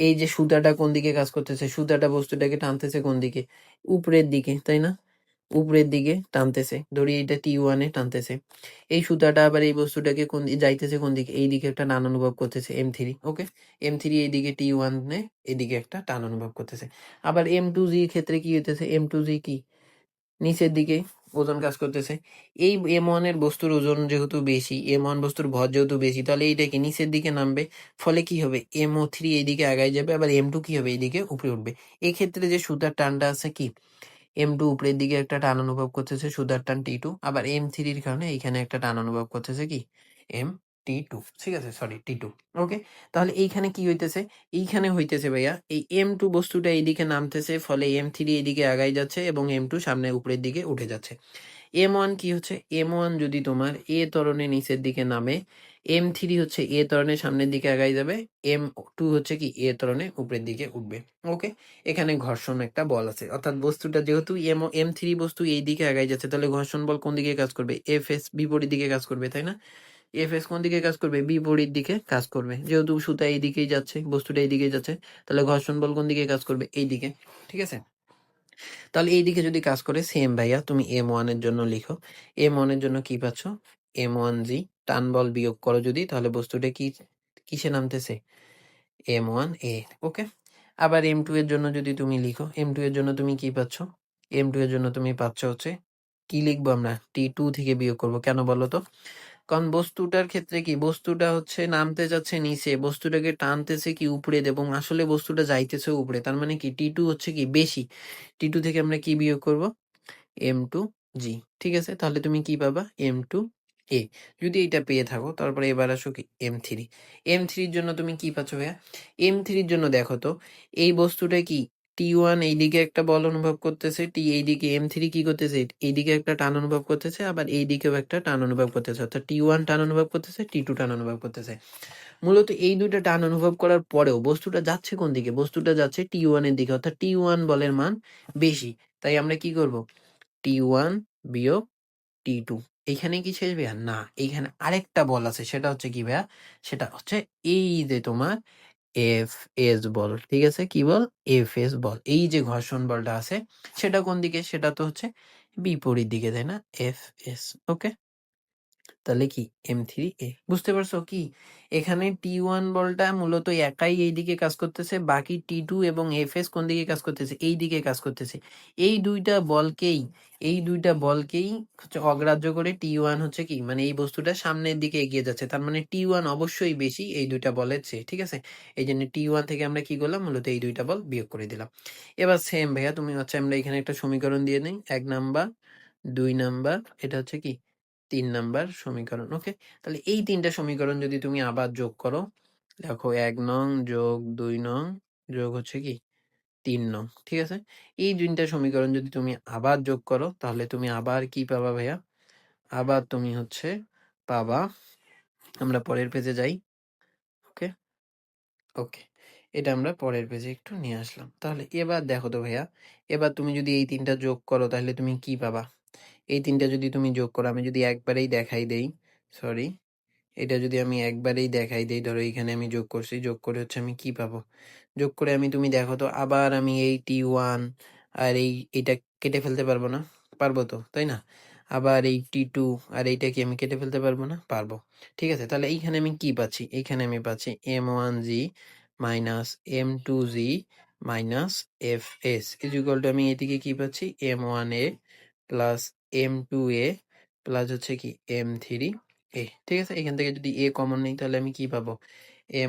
এই যে সুতাটা কোন দিকে কাজ করতেছে? সুতাটা বস্তুটাকে টানতেছে কোন দিকে? উপরের দিকে, তাই না? উপরের দিকে টানতেছে। ধরি এটা T1 এ টানতেছে। এই সুতাটা আবার এই বস্তুটাকে যাইতেছে কোন দিকে? এই দিকে একটা টান অনুভব করতেছে M3। ওকে? M3 এইদিকে T1 এ এদিকে একটা টান অনুভব করতেছে। আবার M2G এর ক্ষেত্রে কি হইতেছে? M2G কি নিচের দিকে ওজন কাজ করতেছে। এই M1 এর বস্তুর ওজন যেহেতু বেশি, M1 বস্তুর ভর যেহেতু বেশি, তাহলে এইটা কি নিচের দিকে নামবে। ফলে কি হবে? MO3 এইদিকে আগায় যাবে, আবার M2 কি হবে? এইদিকে উপরে উঠবে। এক্ষেত্রে যে সুতার টানটা আছে কি M2 উপরের দিকে একটা টান অনুভব করতেছে সুতার টান T2, আবার M3 এর কারণে এইখানে একটা টান অনুভব করতেছে কি MT2, ঠিক আছে? Sorry T2। ওকে? তাহলে এইখানে কি হইতেছে? এইখানে হইতেছে ভাইয়া এই M2 বস্তুটা এইদিকে নামতেছে, ফলে M3 এইদিকে আগাই যাচ্ছে এবং M2 সামনে উপরের দিকে উঠে যাচ্ছে। M1 কি হচ্ছে? M1 যদি তোমার A ত্বরণে নিচের দিকে নামে, M3 হচ্ছে A ত্বরণের সামনের দিকে আগাই যাবে, M2 হচ্ছে কি A ত্বরণে উপরের দিকে উঠবে। ওকে? এখানে ঘর্ষণ একটা বল আছে। অর্থাৎ বস্তুটা যেহেতু M3 বস্তু এই দিকে আগাই যাচ্ছে, তাহলে ঘর্ষণ বল কোন দিকে কাজ করবে? Fs বিপরীত দিকে কাজ করবে, তাই না? Fs কোন দিকে কাজ করবে? বিপরীত দিকে কাজ করবে। যেহেতু সুতা এই দিকেই যাচ্ছে, বস্তুটা এই দিকেই যাচ্ছে, তাহলে ঘর্ষণ বল কোন দিকে কাজ করবে? এই দিকে। ঠিক আছে? তাহলে এইদিকে যদি কাজ করে সেম ভাইয়া তুমি M1 এর জন্য লিখো। M1 এর জন্য কি পাচ্ছ? M1g, টান বল বিয়োগ করো যদি, তাহলে বস্তুটা কিসে নামতেছে? M1a। ওকে? আবার M2 এর জন্য যদি তুমি লিখো, M2 এর জন্য তুমি কি পাচ্ছ? M2 এর জন্য তুমি পাচ্ছ হচ্ছে, কি লিখবো আমরা? T2 থেকে বিয়োগ করব। কেন বলো তো? কারণ বস্তুটার ক্ষেত্রে কি, বস্তুটা হচ্ছে নামতে যাচ্ছে নিচে, বস্তুটাকে টানতেছে কি উপরে, এবং আসলে বস্তুটা যাইতেছে উপরে। তার মানে কি T2 হচ্ছে কি বেশি। T2 থেকে আমরা কি বিয়োগ করব? M2g। ঠিক আছে? তাহলে তুমি কি পাবা? M2a। যদি এইটা পেয়ে থাকো, তারপরে এবার আসো কি M3। M3 এর জন্য তুমি কি পাচ্ছ ভাইয়া? M3 এর জন্য দেখো তো, এই বস্তুটা কি T1 এইদিকে একটা বল অনুভব করতেছে, এইদিকে M3 কি করতেছে? এইদিকে একটা টান অনুভব করতেছে, আবার এইদিকেও একটা টান অনুভব করতেছে। অর্থাৎ T1 টান অনুভব করতেছে, T2 টান অনুভব করতেছে। মূলত এই দুইটা টান অনুভব করার পরেও বস্তুটা যাচ্ছে কোন দিকে? বস্তুটা যাচ্ছে T1 এর দিকে, অর্থাৎ T1 বলের মান বেশি। তাই আমরা কি করব? T1 বিয়োগ T2। এইখানে কি শেষ ভাইয়া? না, এইখানে আরেকটা বল আছে। সেটা হচ্ছে কি ভাইয়া? সেটা হচ্ছে এই যে তোমার Fs বল। ঠিক আছে? কি বল? Fs বল। এই যে ঘর্ষণ বলটা আছে, সেটা কোন দিকে? সেটা তো হচ্ছে বিপরীত দিকে, তাই না? Fs। ওকে? তাহলে কি M3a। বুঝতে পারছো কি? এখানে T1 বলটা মূলত একাই এইদিকে কাজ করতেছে, বাকি T2 এবং Fs কোন দিকে কাজ করতেছে? এই দিকে কাজ করতেছে। এই দুইটা বলকেই এই দুইটা বলকেই হচ্ছে অগ্রাহ্য করে T1 হচ্ছে কি, মানে এই বস্তুটা সামনের দিকে এগিয়ে যাচ্ছে। তার মানে T1 অবশ্যই বেশি এই দুইটা বলের চেয়ে। ঠিক আছে? এই জন্য T1 থেকে আমরা কি করলাম? মূলত এই দুইটা বল বিয়োগ করে দিলাম। এবার সেম ভাইয়া তুমি হচ্ছে, আমরা এখানে একটা সমীকরণ দিয়ে নেই। 1 নাম্বার, 2 নাম্বার, এটা হচ্ছে কি 3 নাম্বার সমীকরণ। ওকে? তাহলে এই ৩টা সমীকরণ যদি তুমি আবার যোগ করো, দেখো ১ নং যোগ ২ নং যোগ হচ্ছে কি ৩ নং। ঠিক আছে? এই ৩টা সমীকরণ যদি তুমি আবার যোগ করো, তাহলে তুমি আবার কি পাবা ভাইয়া? আবার তুমি হচ্ছে পাবা, আমরা পরের পেজে যাই। ওকে? ওকে। এটা আমরা পরের পেজে একটু নিয়ে আসলাম। তাহলে এবার দেখো তো ভাইয়া, এবার তুমি যদি এই ৩টা যোগ করো, তাহলে তুমি কি পাবা? এই ৩টা যদি তুমি যোগ করো, আমি যদি একবারেই দেখাই দেই, সরি, এটা যদি আমি একবারেই দেখাই দেই, ধরো এইখানে আমি যোগ করছি, যোগ করে হচ্ছে আমি কি পাবো? যোগ করে আমি, তুমি দেখো তো, আবার আমি এই T1 আর এইটা কেটে ফেলতে পারবো না? পারবো তো, তাই না? আবার এই T2 আর এইটা কি আমি কেটে ফেলতে পারবো না? পারবো। ঠিক আছে? তাহলে এইখানে আমি কি পাচ্ছি? এইখানে আমি পাচ্ছি M1g minus M2g minus Fs is equal two, আমি এদিকে কি পাচ্ছি? M1a প্লাস M2a প্লাস হচ্ছে কি M3 এ। ঠিক আছে? এখান থেকে যদি a কমন নেই, তাহলে আমি কি পাবো?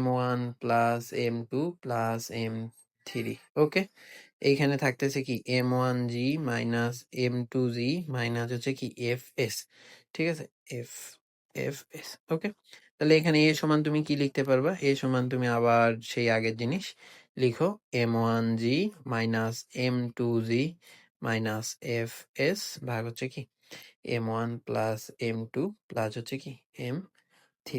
M1 plus M2 plus M3। ওকে? এইখানে থাকতেছে কি M1g মাইনাস M2g মাইনাস হচ্ছে কি Fs। ঠিক আছে? F Fs। ওকে? তাহলে এখানে a সমান তুমি কি লিখতে পারবা? a সমান তুমি আবার সেই আগের জিনিস লিখো, M1g minus M2g minus Fs ভাগ হচ্ছে কি M1 প্লাস M2 প্লাস হচ্ছে কি M3।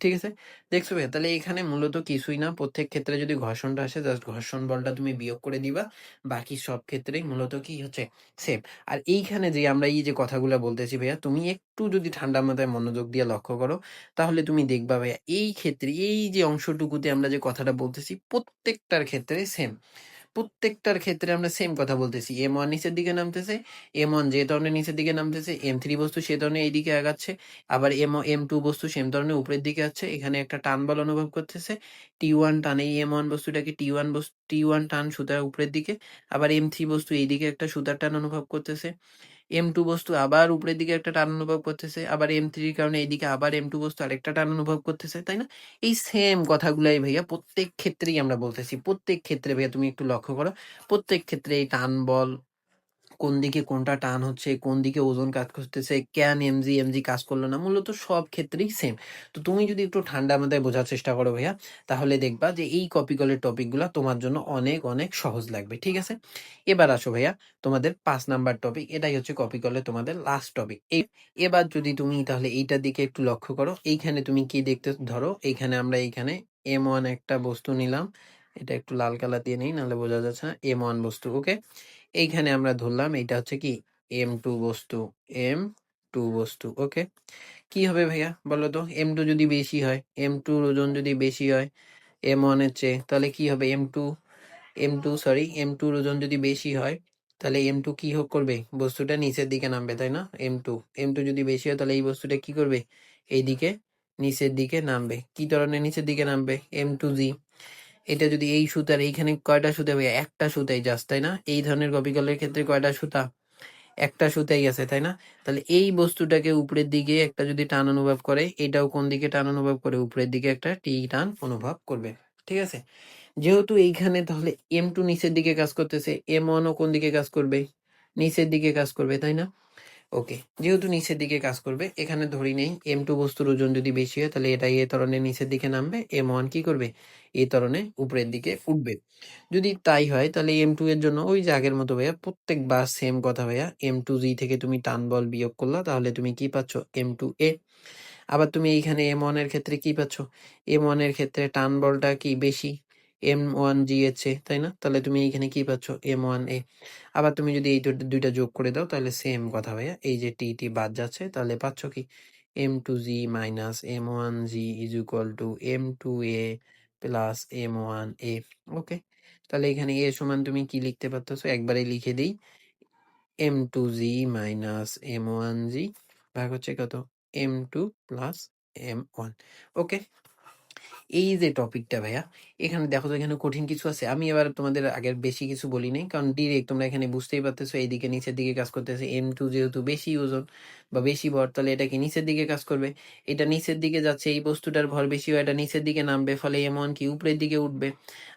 ঠিক আছে? দেখছো ভাইয়া? তাহলে এখানে মূলত কিছুই না। প্রত্যেক ক্ষেত্রে যদি ঘর্ষণটা আসে, জাস্ট ঘর্ষণ বলটা তুমি বিয়োগ করে দিবা। বাকি সব ক্ষেত্রেই মূলত কি হচ্ছে? সেম। আর এইখানে যে আমরা এই যে কথাগুলা বলতেছি ভাইয়া, তুমি একটু যদি ঠান্ডা মাথায় মনোযোগ দিয়ে লক্ষ্য করো, তাহলে তুমি দেখবা ভাইয়া এই ক্ষেত্রে এই যে অংশটুকুতে আমরা যে কথাটা বলতেছি, প্রত্যেকটার ক্ষেত্রে সেম। প্রত্যেকটার ক্ষেত্রে আমরা সেম কথা বলতেছি। M1 নিচের দিকে নামতেছে, M1 যে ধরনের নিচের দিকে নামতেছে, M3 বস্তু সে ধরনের এইদিকে আগাচ্ছে, আবার M2 বস্তু সেম ধরনের উপরের দিকে আছে। এখানে একটা টান বল অনুভব করতেছে। T1 টান, এই M1 বস্তুটাকে T1 টান সুতার উপরের দিকে, আবার M3 বস্তু এইদিকে একটা সুতার টান অনুভব করতেছে। M2 বস্তু আবার উপরের দিকে একটা টান অনুভব করতেছে, আবার M3 এর কারণে এইদিকে আবার M2 বস্তু আরেকটা টান অনুভব করতেছে, তাই না? এই সেম কথাগুলাই ভাইয়া প্রত্যেক ক্ষেত্রেই আমরা বলতেছি। প্রত্যেক ক্ষেত্রে ভাইয়া তুমি একটু লক্ষ্য করো, প্রত্যেক ক্ষেত্রে এই টান বল, কোন দিকে কোনটা টান হচ্ছে, কোন দিকে ওজন কাজ করতেছে, কেন এমজি কাজ করলো না। মূলত সব ক্ষেত্রেই সেম। তো তুমি যদি একটু ঠান্ডা মাথায় বোঝার চেষ্টা করো ভাইয়া, তাহলে দেখবা যে এই কপি কলের টপিকগুলা তোমার জন্য অনেক সহজ লাগবে। ঠিক আছে? এবার আসো ভাইয়া তোমাদের ৫ নাম্বার টপিক। এটাই হচ্ছে কপি কলের তোমাদের লাস্ট টপিক। এবার যদি তুমি তাহলে এইটার দিকে একটু লক্ষ্য করো। এইখানে তুমি কি দেখতে ধরো, এইখানে আমরা এইখানে M1 একটা বস্তু নিলাম। এটা একটু লাল কালার দিয়ে নেই, নাহলে বোঝা যাচ্ছে না। M1 বস্তু, ওকে? এইখানে আমরা ধরলাম এইটা হচ্ছে কি M2 বস্তু, M2 বস্তু, ওকে? কি হবে ভাইয়া বলো তো? M2 যদি বেশি হয়, M2 র ওজন যদি বেশি হয় M1 এর চেয়ে, তাহলে কি হবে? M2 র ওজন যদি বেশি হয়, তাহলে M2 কি করবে? বস্তুটা নিচের দিকে নামবে, তাই না? M2 যদি বেশি হয়, তাহলে এই বস্তুটা কি করবে? এইদিকে নিচের দিকে নামবে। কি ধরনের নিচের দিকে নামবে? M2G। এটা যদি এই সুতার এইখানে কয়টা সুতা ভাইয়া? একটা সুতাই জাস্ট, তাই না? এই ধরনের কপিকলের ক্ষেত্রে কয়টা সুতা? একটা সুতাই আছে, তাই না? তাহলে এই বস্তুটাকে উপরের দিকে একটা যদি টান অনুভব করে, এটাও কোন দিকে টান অনুভব করে? উপরের দিকে একটা টান অনুভব করবে। ঠিক আছে? যেহেতু এইখানে তাহলে M2 নিচের দিকে কাজ করতেছে, M1 ও কোন দিকে কাজ করবে? নিচের দিকে কাজ করবে, তাই না? ওকে, যেহেতু নিচের দিকে কাজ করবে, এখানে ধরি নেই M2 বস্তুর ওজন যদি বেশি হয়, তাহলে এটা এ ত্বরণের নিচের দিকে নামবে, M1 কি করবে? এ ত্বরণে উপরের দিকে উঠবে। যদি তাই হয়, তাহলে M2 এর জন্য ওই যে আগের মতো ভাইয়া, প্রত্যেকবার সেম কথা ভাইয়া। M2G থেকে তুমি টান বল বিয়োগ করলা, তাহলে তুমি কি পাচ্ছ? M2A। আবার তুমি এইখানে M1 এর ক্ষেত্রে কি পাচ্ছ? M1 এর ক্ষেত্রে টান বলটা কি বেশি M1G এর চেয়ে, তাই না? তাহলে তুমি এইখানে কি পাচ্ছ? M1A। আবার তুমি যদি এই দুইটা যোগ করে দাও, তাহলে সেম কথা ভাইয়া। এই যে টি বাদ যাচ্ছে, তাহলে পাচ্ছ কি? M2G minus M1G is equal two M2A plus M1A। ওকে, তাহলে এখানে এ সমান তুমি কি লিখতে পারতেছো? একবারে লিখে দিই, M2G মাইনাস M1G ভাগ হচ্ছে কত? M2 plus M1। ওকে, এই যে টপিকটা ভাইয়া, এখানে দেখো তো এখানে কঠিন কিছু আছে? আমি এবার তোমাদের আগের বেশি কিছু বলি নাই, কারণ ডিরেক্ট তোমরা এখানে বুঝতেই পারতেছো এইদিকে নিচের দিকে কাজ করতেছে। M2 যেহেতু বেশি ওজন বা বেশি ভর, তাহলে এটা কি নিচের দিকে কাজ করবে। এটা নিচের দিকে যাচ্ছে, এই বস্তুটার ভর বেশি হয়, এটা নিচের দিকে নামবে, ফলে M1 কি উপরের দিকে উঠবে।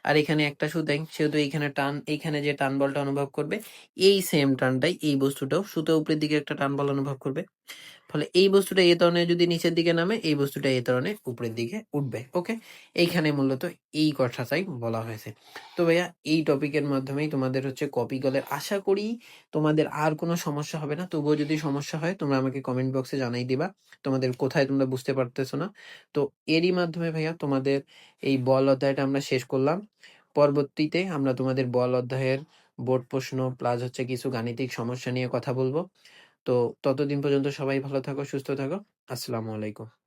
আর এখানে একটা সুতাই, সেহেতু এইখানে টান, এইখানে যে টান বলটা অনুভব করবে, এই সেম টানটাই এই বস্তুটাও সুতা উপরের দিকে একটা টান বল অনুভব করবে। ফলে এই বস্তুটা এ ত্বরণে যদি নিচের দিকে নামে, এই বস্তুটা এ ত্বরণে উপরের দিকে উঠবে। ওকে, এইখানে মূলত এই কথাটাই বলা হয়েছে। তো ভাইয়া এই টপিকের মাধ্যমেই তোমাদের হচ্ছে কপি কলের, আশা করি তোমাদের আর কোনো সমস্যা হবে না। তবুও যদি সমস্যা হয়, তোমরা আমাকে কমেন্ট বক্সে জানাই দিবা তোমাদের কোথায় তোমরা বুঝতে পারতেছো না। তো এরই মাধ্যমে ভাইয়া তোমাদের এই বল অধ্যায়টা আমরা শেষ করলাম। পরবর্তীতে আমরা তোমাদের বল অধ্যায়ের বোর্ড প্রশ্ন প্লাস হচ্ছে কিছু গাণিতিক সমস্যা নিয়ে কথা বলবো। তো ততদিন পর্যন্ত সবাই ভালো থাকো, সুস্থ থাকো। আসসালামু আলাইকুম।